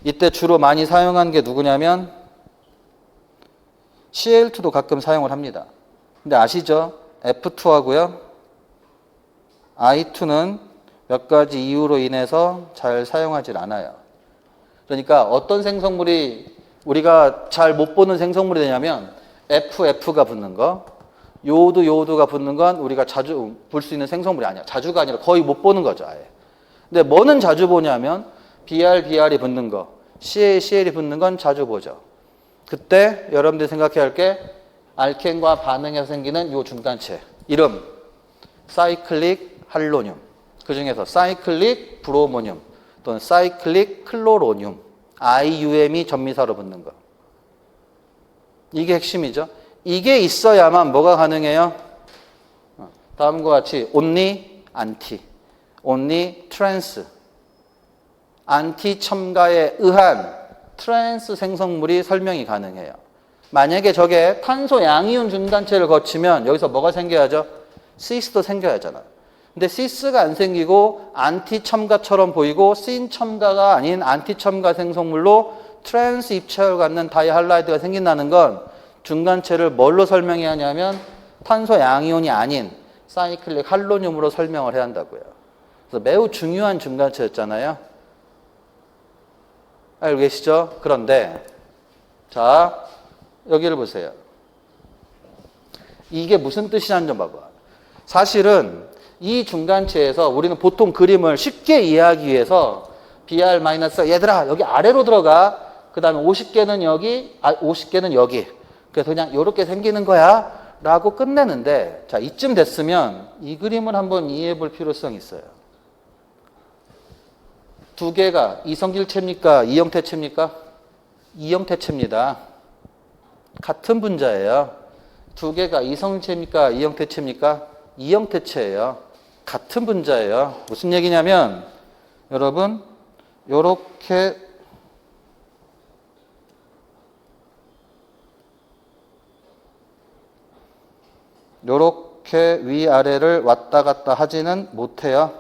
이때 주로 많이 사용한 게 누구냐면 Cl2도 가끔 사용을 합니다. 근데 아시죠? F2하고요. I2는 몇 가지 이유로 인해서 잘 사용하질 않아요. 그러니까 어떤 생성물이 우리가 잘 못 보는 생성물이 되냐면 FF가 붙는 거, 요오드가 붙는 건 우리가 자주 볼 수 있는 생성물이 아니야. 자주가 아니라 거의 못 보는 거죠, 아예. 근데 뭐는 자주 보냐면 Br이 붙는 거, Cl이 붙는 건 자주 보죠. 그때 여러분들이 생각해야 할 게 알켄과 반응해서 생기는 요 중간체. 이름, 사이클릭 할로늄. 그 중에서 사이클릭 브로모늄 또는 사이클릭 클로로늄, IUM이 전미사로 붙는 거. 이게 핵심이죠. 이게 있어야만 뭐가 가능해요? 다음과 같이 only, anti, only, trans. 안티 첨가에 의한 트랜스 생성물이 설명이 가능해요. 만약에 저게 탄소 양이온 중단체를 거치면 여기서 뭐가 생겨야죠? 시스도 생겨야 하잖아. 근데 시스가 안 생기고 안티 첨가처럼 보이고 신 첨가가 아닌 안티 첨가 생성물로 트랜스 입체를 갖는 다이할라이드가 생긴다는 건 중간체를 뭘로 설명해야 하냐면 탄소 양이온이 아닌 사이클릭 할로늄으로 설명을 해야 한다고요. 그래서 매우 중요한 중간체였잖아요. 알고 계시죠? 그런데 자 여기를 보세요. 이게 무슨 뜻이냐는 좀 봐봐. 사실은 이 중간체에서 우리는 보통 그림을 쉽게 이해하기 위해서 BR- 얘들아 여기 아래로 들어가. 그 다음에 50개는 여기 50개는 여기. 그래서 그냥 이렇게 생기는 거야 라고 끝내는데 자 이쯤 됐으면 이 그림을 한번 이해해 볼 필요성이 있어요. 두 개가 이성질체입니까? 이형태체입니까? 이형태체입니다. 같은 분자예요. 두 개가 이성질체입니까? 이형태체입니까? 이형태체예요. 같은 분자예요. 무슨 얘기냐면 여러분 요렇게 요렇게 위아래를 왔다 갔다 하지는 못해요.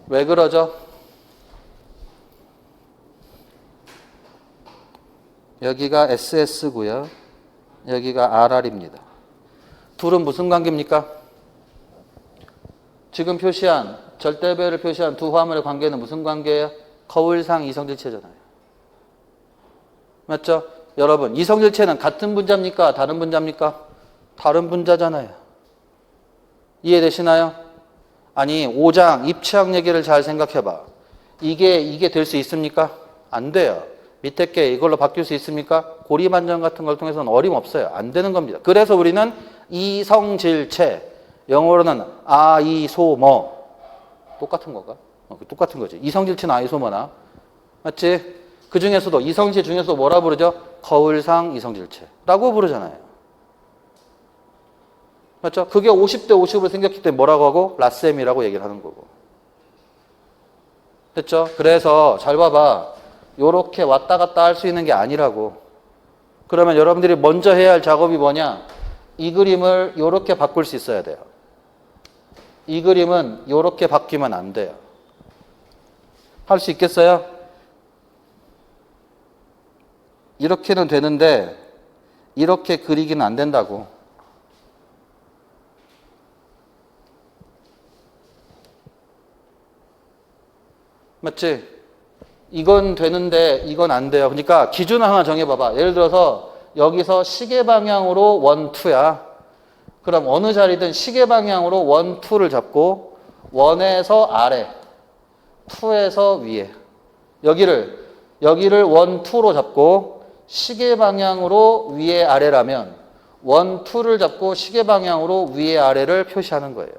왜 그러죠? 여기가 SS고요. 여기가 RR입니다. 둘은 무슨 관계입니까? 지금 표시한 절대배를 표시한 두 화물의 관계는 무슨 관계예요? 거울상 이성질체잖아요. 맞죠? 여러분 이성질체는 같은 분자입니까? 다른 분자입니까? 다른 분자잖아요. 이해되시나요? 아니 5장 입체학 얘기를 잘 생각해봐. 이게 될 수 있습니까? 안 돼요. 밑에 게 이걸로 바뀔 수 있습니까? 고리반전 같은 걸 통해서는 어림없어요. 안 되는 겁니다. 그래서 우리는 이성질체, 영어로는 아이소머. 똑같은 건가? 똑같은 거지. 이성질체나 아이소머나. 맞지? 그 중에서도 이성질 중에서 뭐라 부르죠? 거울상 이성질체라고 부르잖아요. 맞죠? 그게 50대 50으로 생겼기 때문에 뭐라고 하고? 라셈이라고 얘기를 하는 거고. 됐죠? 그래서 잘 봐봐. 요렇게 왔다 갔다 할 수 있는 게 아니라고. 그러면 여러분들이 먼저 해야 할 작업이 뭐냐? 이 그림을 요렇게 바꿀 수 있어야 돼요. 이 그림은 요렇게 바뀌면 안 돼요. 할 수 있겠어요? 이렇게는 되는데 이렇게 그리기는 안 된다고. 맞지? 이건 되는데 이건 안 돼요. 그러니까 기준을 하나 정해봐봐. 예를 들어서 여기서 시계 방향으로 1, 2야. 그럼 어느 자리든 시계 방향으로 1, 2를 잡고 1에서 아래, 2에서 위에. 여기를 1, 2로 잡고 시계 방향으로 위에 아래라면 1, 2를 잡고 시계 방향으로 위에 아래를 표시하는 거예요.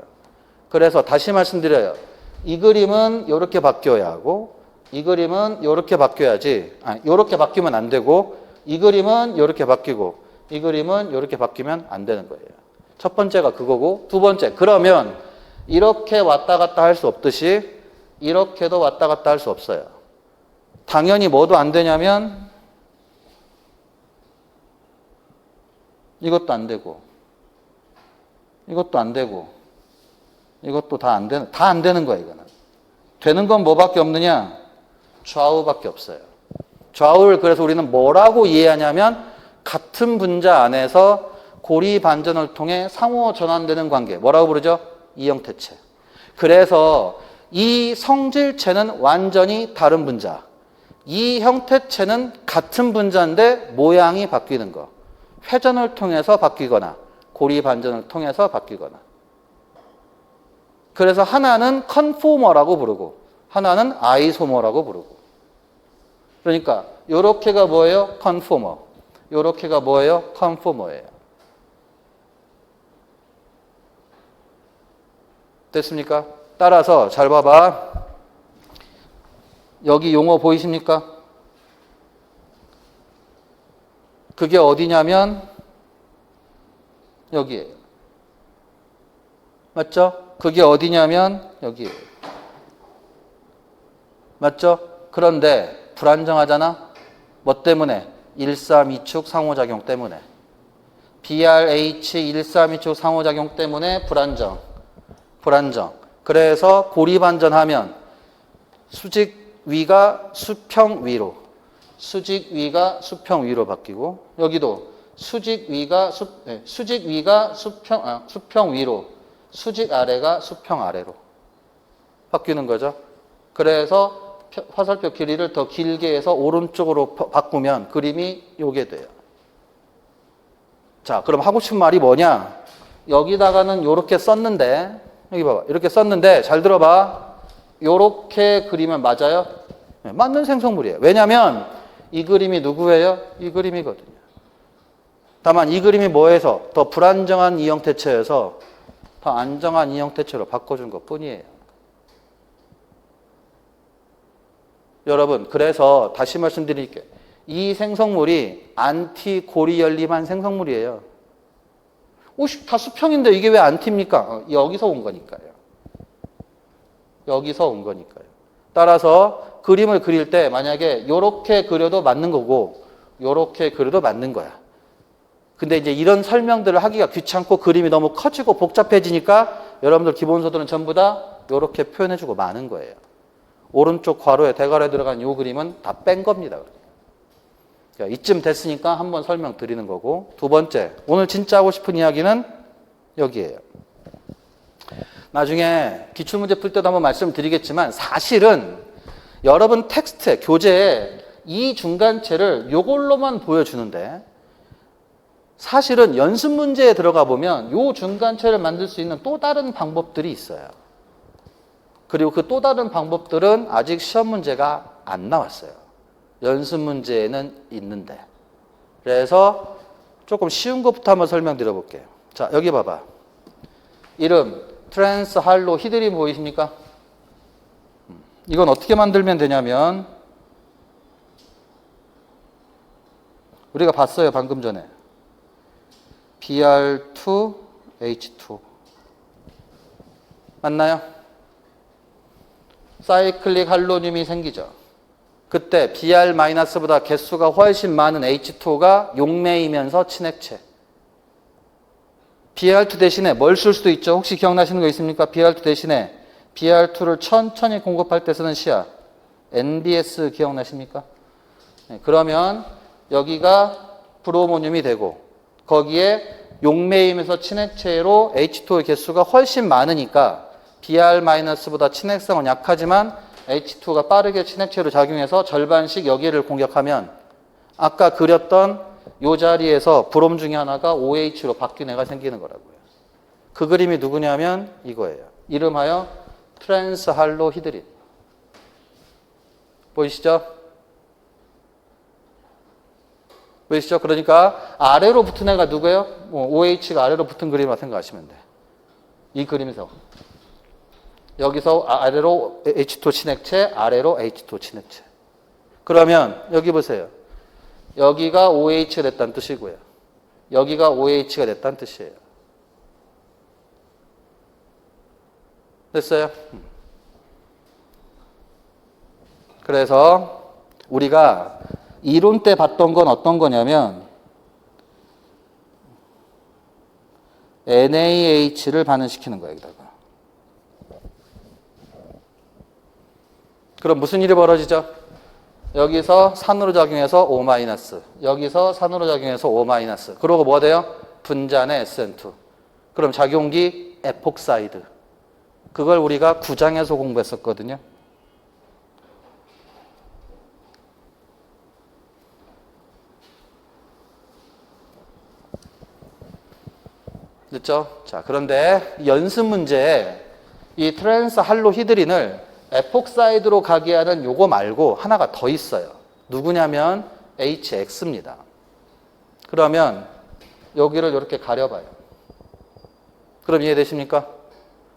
그래서 다시 말씀드려요. 이 그림은 이렇게 바뀌어야 하고 이 그림은 이렇게 바뀌어야지. 이렇게 바뀌면 안 되고 이 그림은 이렇게 바뀌고 이 그림은 이렇게 바뀌면 안 되는 거예요. 첫 번째가 그거고 두 번째 그러면 이렇게 왔다 갔다 할 수 없듯이 이렇게도 왔다 갔다 할 수 없어요. 당연히 뭐도 안 되냐면 이것도 안 되고 이것도 안 되고 이것도 다 안 되는 거야. 이거는. 되는 건 뭐밖에 없느냐? 좌우밖에 없어요. 좌우를 그래서 우리는 뭐라고 이해하냐면 같은 분자 안에서 고리 반전을 통해 상호 전환되는 관계. 뭐라고 부르죠? 이형태체. 그래서 이 성질체는 완전히 다른 분자. 이 형태체는 같은 분자인데 모양이 바뀌는 거. 회전을 통해서 바뀌거나 고리 반전을 통해서 바뀌거나. 그래서 하나는 컨포머라고 부르고 하나는 아이소머라고 부르고. 그러니까 요렇게가 뭐예요? 컨포머. 요렇게가 뭐예요? 컨포머예요. 됐습니까? 따라서 잘 봐봐. 여기 용어 보이십니까? 그게 어디냐면 여기에요. 맞죠? 그게 어디냐면 여기에요. 맞죠? 그런데 불안정하잖아? 뭐 때문에? 132축 상호작용 때문에. BRH 132축 상호작용 때문에 불안정. 그래서 고리반전하면 수직 위가 수평 위로. 수직 위가 수평 위로 바뀌고 여기도 수직 위가 수평 위로. 수직 아래가 수평 아래로 바뀌는 거죠. 그래서 화살표 길이를 더 길게 해서 오른쪽으로 바꾸면 그림이 요게 돼요. 자, 그럼 하고 싶은 말이 뭐냐? 여기다가는 요렇게 썼는데 여기 봐봐. 이렇게 썼는데 잘 들어봐. 요렇게 그리면 맞아요? 네, 맞는 생성물이에요. 왜냐면 이 그림이 누구예요? 이 그림이거든요. 다만 이 그림이 뭐해서 더 불안정한 이 형태체여서 더 안정한 이 형태체로 바꿔준 것 뿐이에요. 여러분, 그래서 다시 말씀드릴게요. 이 생성물이 안티고리열림한 생성물이에요. 다 수평인데 이게 왜 안티입니까? 여기서 온 거니까요. 여기서 온 거니까요. 따라서 그림을 그릴 때 만약에 이렇게 그려도 맞는 거고 이렇게 그려도 맞는 거야. 근데 이제 이런 설명들을 하기가 귀찮고 그림이 너무 커지고 복잡해지니까 여러분들 기본서들은 전부 다 이렇게 표현해주고 마는 거예요. 오른쪽 괄호에 대괄호에 들어간 이 그림은 다 뺀 겁니다. 이쯤 됐으니까 한번 설명드리는 거고. 두 번째, 오늘 진짜 하고 싶은 이야기는 여기에요. 나중에 기출문제 풀 때도 한번 말씀드리겠지만 사실은 여러분 텍스트에, 교재에 이 중간체를 이걸로만 보여주는데 사실은 연습 문제에 들어가 보면 이 중간체를 만들 수 있는 또 다른 방법들이 있어요. 그리고 그 또 다른 방법들은 아직 시험 문제가 안 나왔어요. 연습 문제에는 있는데. 그래서 조금 쉬운 것부터 한번 설명드려 볼게요. 자, 여기 봐봐. 이름 트랜스 할로 히드린 보이십니까? 이건 어떻게 만들면 되냐면 우리가 봤어요, 방금 전에. Br2H2 맞나요? 사이클릭 할로늄이 생기죠. 그때 Br-보다 개수가 훨씬 많은 H2가 용매이면서 친액체. Br2 대신에 뭘 쓸 수도 있죠? 혹시 기억나시는 거 있습니까? Br2 대신에 Br2를 천천히 공급할 때 쓰는 시야. NBS 기억나십니까? 네, 그러면 여기가 브로모늄이 되고 거기에 용매이면서 친액체로 H2의 개수가 훨씬 많으니까 Br-보다 친액성은 약하지만 H2가 빠르게 친액체로 작용해서 절반씩 여기를 공격하면 아까 그렸던 이 자리에서 브롬 중에 하나가 OH로 바뀐 애가 생기는 거라고요. 그 그림이 누구냐면 이거예요. 이름하여 트랜스 할로 히드린. 보이시죠? 보이시죠? 그러니까 아래로 붙은 애가 누구예요? OH가 아래로 붙은 그림이라고 생각하시면 돼. 이 그림에서. 여기서 아래로 H2 친액체, 아래로 H2 친액체. 그러면 여기 보세요. 여기가 OH가 됐다는 뜻이고요. 여기가 OH가 됐다는 뜻이에요. 됐어요? 그래서 우리가 이론 때 봤던 건 어떤 거냐면 NaH를 반응시키는 거예요. 여기다가. 그럼 무슨 일이 벌어지죠? 여기서 산으로 작용해서 O-, 여기서 산으로 작용해서 O-. 그러고 뭐 돼요? 분자의 SN2. 그럼 작용기 에폭사이드. 그걸 우리가 9장에서 공부했었거든요. 됐죠? 자, 그런데 연습 문제에 이 트랜스 할로 히드린을 에폭사이드로 가게 하는 요거 말고 하나가 더 있어요. 누구냐면 HX입니다. 그러면 여기를 이렇게 가려봐요. 그럼 이해되십니까?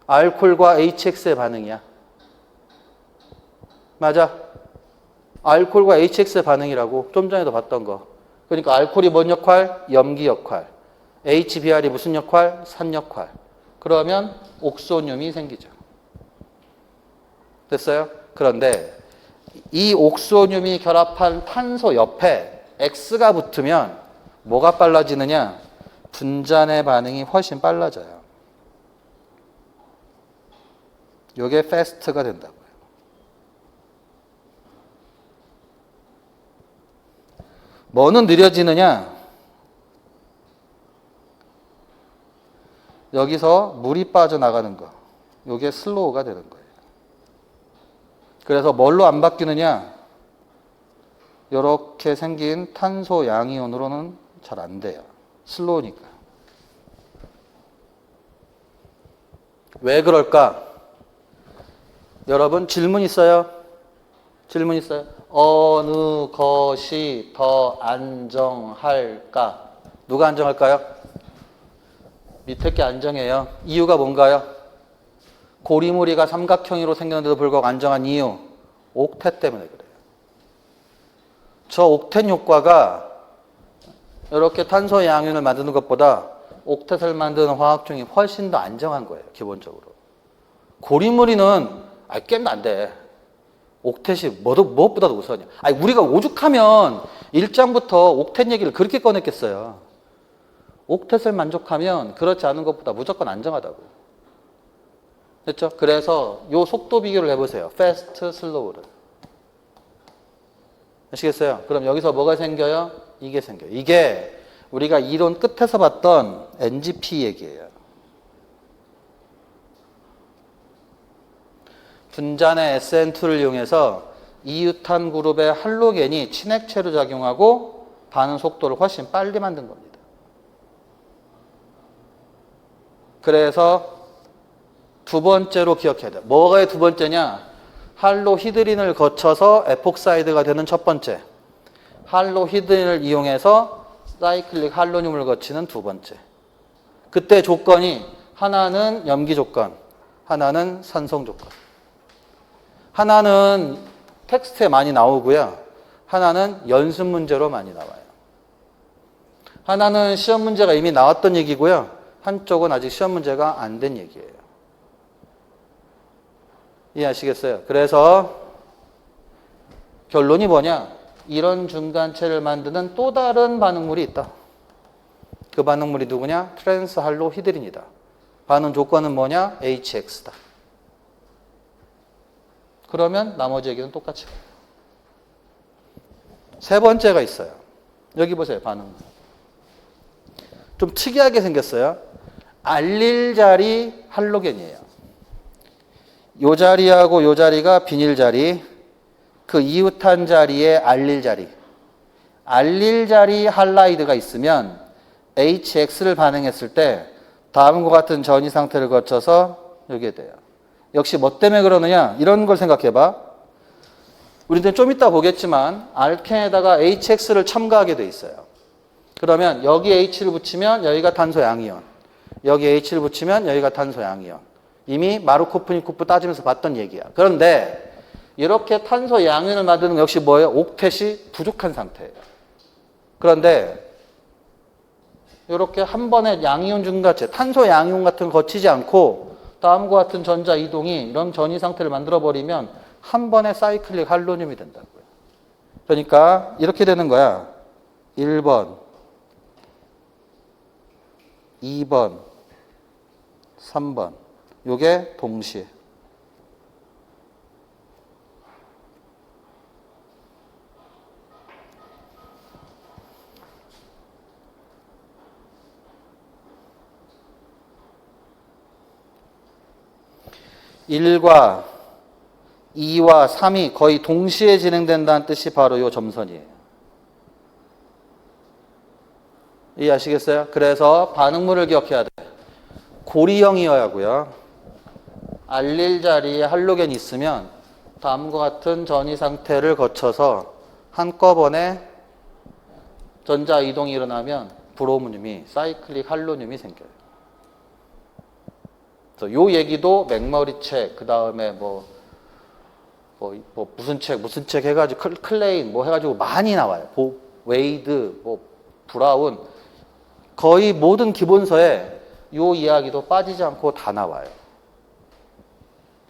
알코올과 HX의 반응이야. 맞아? 알코올과 HX의 반응이라고 좀 전에도 봤던 거. 그러니까 알코올이 뭔 역할? 염기 역할. HBr이 무슨 역할? 산 역할. 그러면 옥소늄이 생기죠. 됐어요? 그런데 이 옥소늄이 결합한 탄소 옆에 X가 붙으면 뭐가 빨라지느냐? 분자의 반응이 훨씬 빨라져요. 이게 패스트가 된다고요. 뭐는 느려지느냐? 여기서 물이 빠져나가는 거. 이게 슬로우가 되는 거예요. 그래서 뭘로 안 바뀌느냐? 이렇게 생긴 탄소 양이온으로는 잘 안 돼요. 슬로우니까. 왜 그럴까? 여러분 질문 있어요? 질문 있어요? 어느 것이 더 안정할까? 누가 안정할까요? 밑에 게 안정해요. 이유가 뭔가요? 고리무리가 삼각형으로 생겼는데도 불구하고 안정한 이유. 옥텟 때문에 그래요. 저 옥텟 효과가 이렇게 탄소 양이온을 만드는 것보다 옥텟을 만드는 화학중이 훨씬 더 안정한 거예요. 기본적으로. 고리무리는 깨면 안 돼. 옥텟이 무엇보다도 우선이야. 우리가 오죽하면 1장부터 옥텟 얘기를 그렇게 꺼냈겠어요. 옥텟을 만족하면 그렇지 않은 것보다 무조건 안정하다고. 됐죠? 그래서 요 속도 비교를 해보세요. fast, slow를. 아시겠어요? 그럼 여기서 뭐가 생겨요? 이게 생겨요. 이게 우리가 이론 끝에서 봤던 NGP 얘기예요. 분자의 SN2를 이용해서 이유탄 그룹의 할로겐이 친액체로 작용하고 반응 속도를 훨씬 빨리 만든 겁니다. 그래서 두 번째로 기억해야 돼요. 뭐가 두 번째냐? 할로 히드린을 거쳐서 에폭사이드가 되는 첫 번째. 할로히드를 이용해서 사이클릭 할로늄을 거치는 두 번째. 그때 조건이 하나는 염기 조건, 하나는 산성 조건. 하나는 텍스트에 많이 나오고요. 하나는 연습 문제로 많이 나와요. 하나는 시험 문제가 이미 나왔던 얘기고요. 한쪽은 아직 시험 문제가 안 된 얘기예요. 이해하시겠어요? 그래서 결론이 뭐냐? 이런 중간체를 만드는 또 다른 반응물이 있다. 그 반응물이 누구냐? 트랜스 할로히드린이다. 반응 조건은 뭐냐? HX다. 그러면 나머지 얘기는 똑같이. 세 번째가 있어요. 여기 보세요. 반응물. 좀 특이하게 생겼어요. 알릴 자리 할로겐이에요. 요 자리하고 요 자리가 비닐 자리, 그 이웃한 자리에 알릴 자리. 알릴 자리 할라이드가 있으면 HX를 반응했을 때 다음과 같은 전이 상태를 거쳐서 여기에 돼요. 역시 뭐 때문에 그러느냐? 이런 걸 생각해봐. 우리는 좀 이따 보겠지만 알켄에다가 HX를 첨가하게 돼 있어요. 그러면 여기 H를 붙이면 여기가 탄소 양이온, 여기 H를 붙이면 여기가 탄소 양이온. 이미 마르코프니코프 따지면서 봤던 얘기야. 그런데 이렇게 탄소 양이온을 만드는 건 역시 뭐예요? 옥텟이 부족한 상태예요. 그런데 이렇게 한 번에 양이온 중간체, 탄소 양이온 같은 거 거치지 않고 다음과 같은 전자 이동이 이런 전이 상태를 만들어버리면 한 번에 사이클릭 할로늄이 된다고요. 그러니까 이렇게 되는 거야. 1번, 2번, 3번. 요게 동시에. (1과) (2와) (3이) 거의 동시에 진행된다는 뜻이 바로 요 점선이에요. 이해하시겠어요? 그래서 반응물을 기억해야 돼. 고리형이어야 하고요. 알릴 자리에 할로겐이 있으면 다음과 같은 전이 상태를 거쳐서 한꺼번에 전자 이동이 일어나면 브로뮴이 사이클릭 할로늄이 생겨요. 그래서 요 얘기도 맥머리 책, 그 다음에 무슨 책 해가지고 클레인 해가지고 많이 나와요. 웨이드, 브라운, 거의 모든 기본서에 요 이야기도 빠지지 않고 다 나와요.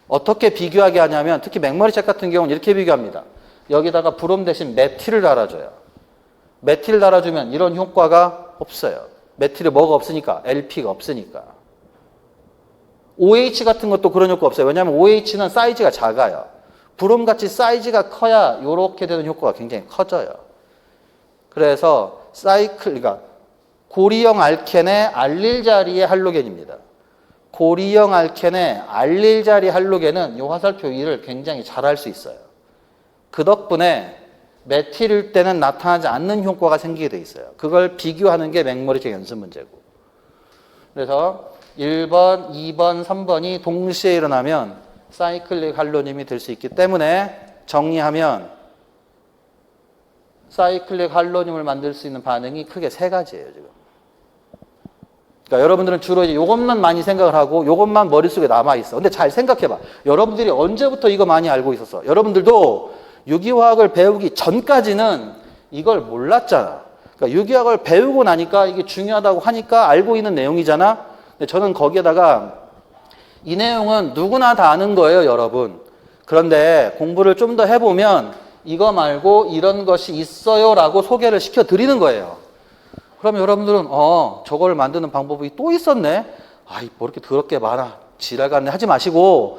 어떻게 비교하게 하냐면 특히 맥머리 책 같은 경우는 이렇게 비교합니다. 여기다가 브롬 대신 메틸을 달아줘요. 메틸 달아주면 이런 효과가 없어요. 메틸이 뭐가 없으니까? LP가 없으니까. OH 같은 것도 그런 효과 없어요. 왜냐하면 OH는 사이즈가 작아요. 브롬같이 사이즈가 커야 이렇게 되는 효과가 굉장히 커져요. 그래서 그러니까 고리형 알켄의 알릴 자리의 할로겐입니다. 고리형 알켄의 알릴 자리 할로겐은 이 화살표 일을 굉장히 잘할 수 있어요. 그 덕분에 메틸일 때는 나타나지 않는 효과가 생기게 돼 있어요. 그걸 비교하는 게 맥머리책 연습 문제고. 그래서 1번, 2번, 3번이 동시에 일어나면 사이클릭 할로늄이 될 수 있기 때문에 정리하면 사이클릭 할로늄을 만들 수 있는 반응이 크게 세 가지예요, 지금. 그러니까 여러분들은 주로 이것만 많이 생각을 하고 이것만 머릿속에 남아있어. 근데 잘 생각해봐. 여러분들이 언제부터 이거 많이 알고 있었어? 여러분들도 유기화학을 배우기 전까지는 이걸 몰랐잖아. 그러니까 유기화학을 배우고 나니까 이게 중요하다고 하니까 알고 있는 내용이잖아. 근데 저는 거기에다가 이 내용은 누구나 다 아는 거예요, 여러분. 그런데 공부를 좀 더 해보면 이거 말고 이런 것이 있어요 라고 소개를 시켜드리는 거예요. 그러면 여러분들은 저걸 만드는 방법이 또 있었네? 뭐 이렇게 더럽게 많아. 지랄 같네 하지 마시고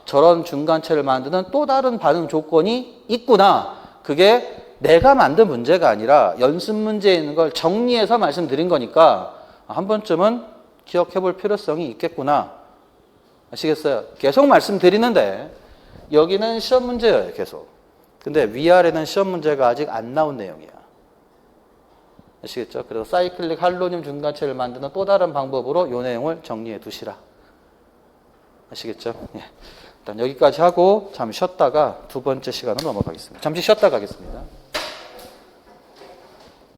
저런 중간체를 만드는 또 다른 반응 조건이 있구나. 그게 내가 만든 문제가 아니라 연습 문제에 있는 걸 정리해서 말씀드린 거니까 한 번쯤은 기억해 볼 필요성이 있겠구나. 아시겠어요? 계속 말씀드리는데 여기는 시험 문제예요, 계속. 근데 위아래는 시험 문제가 아직 안 나온 내용이야. 아시겠죠? 그래서 사이클릭 할로늄 중간체를 만드는 또 다른 방법으로 이 내용을 정리해 두시라. 아시겠죠? 예. 일단 여기까지 하고 잠시 쉬었다가 두 번째 시간으로 넘어가겠습니다. 잠시 쉬었다 가겠습니다.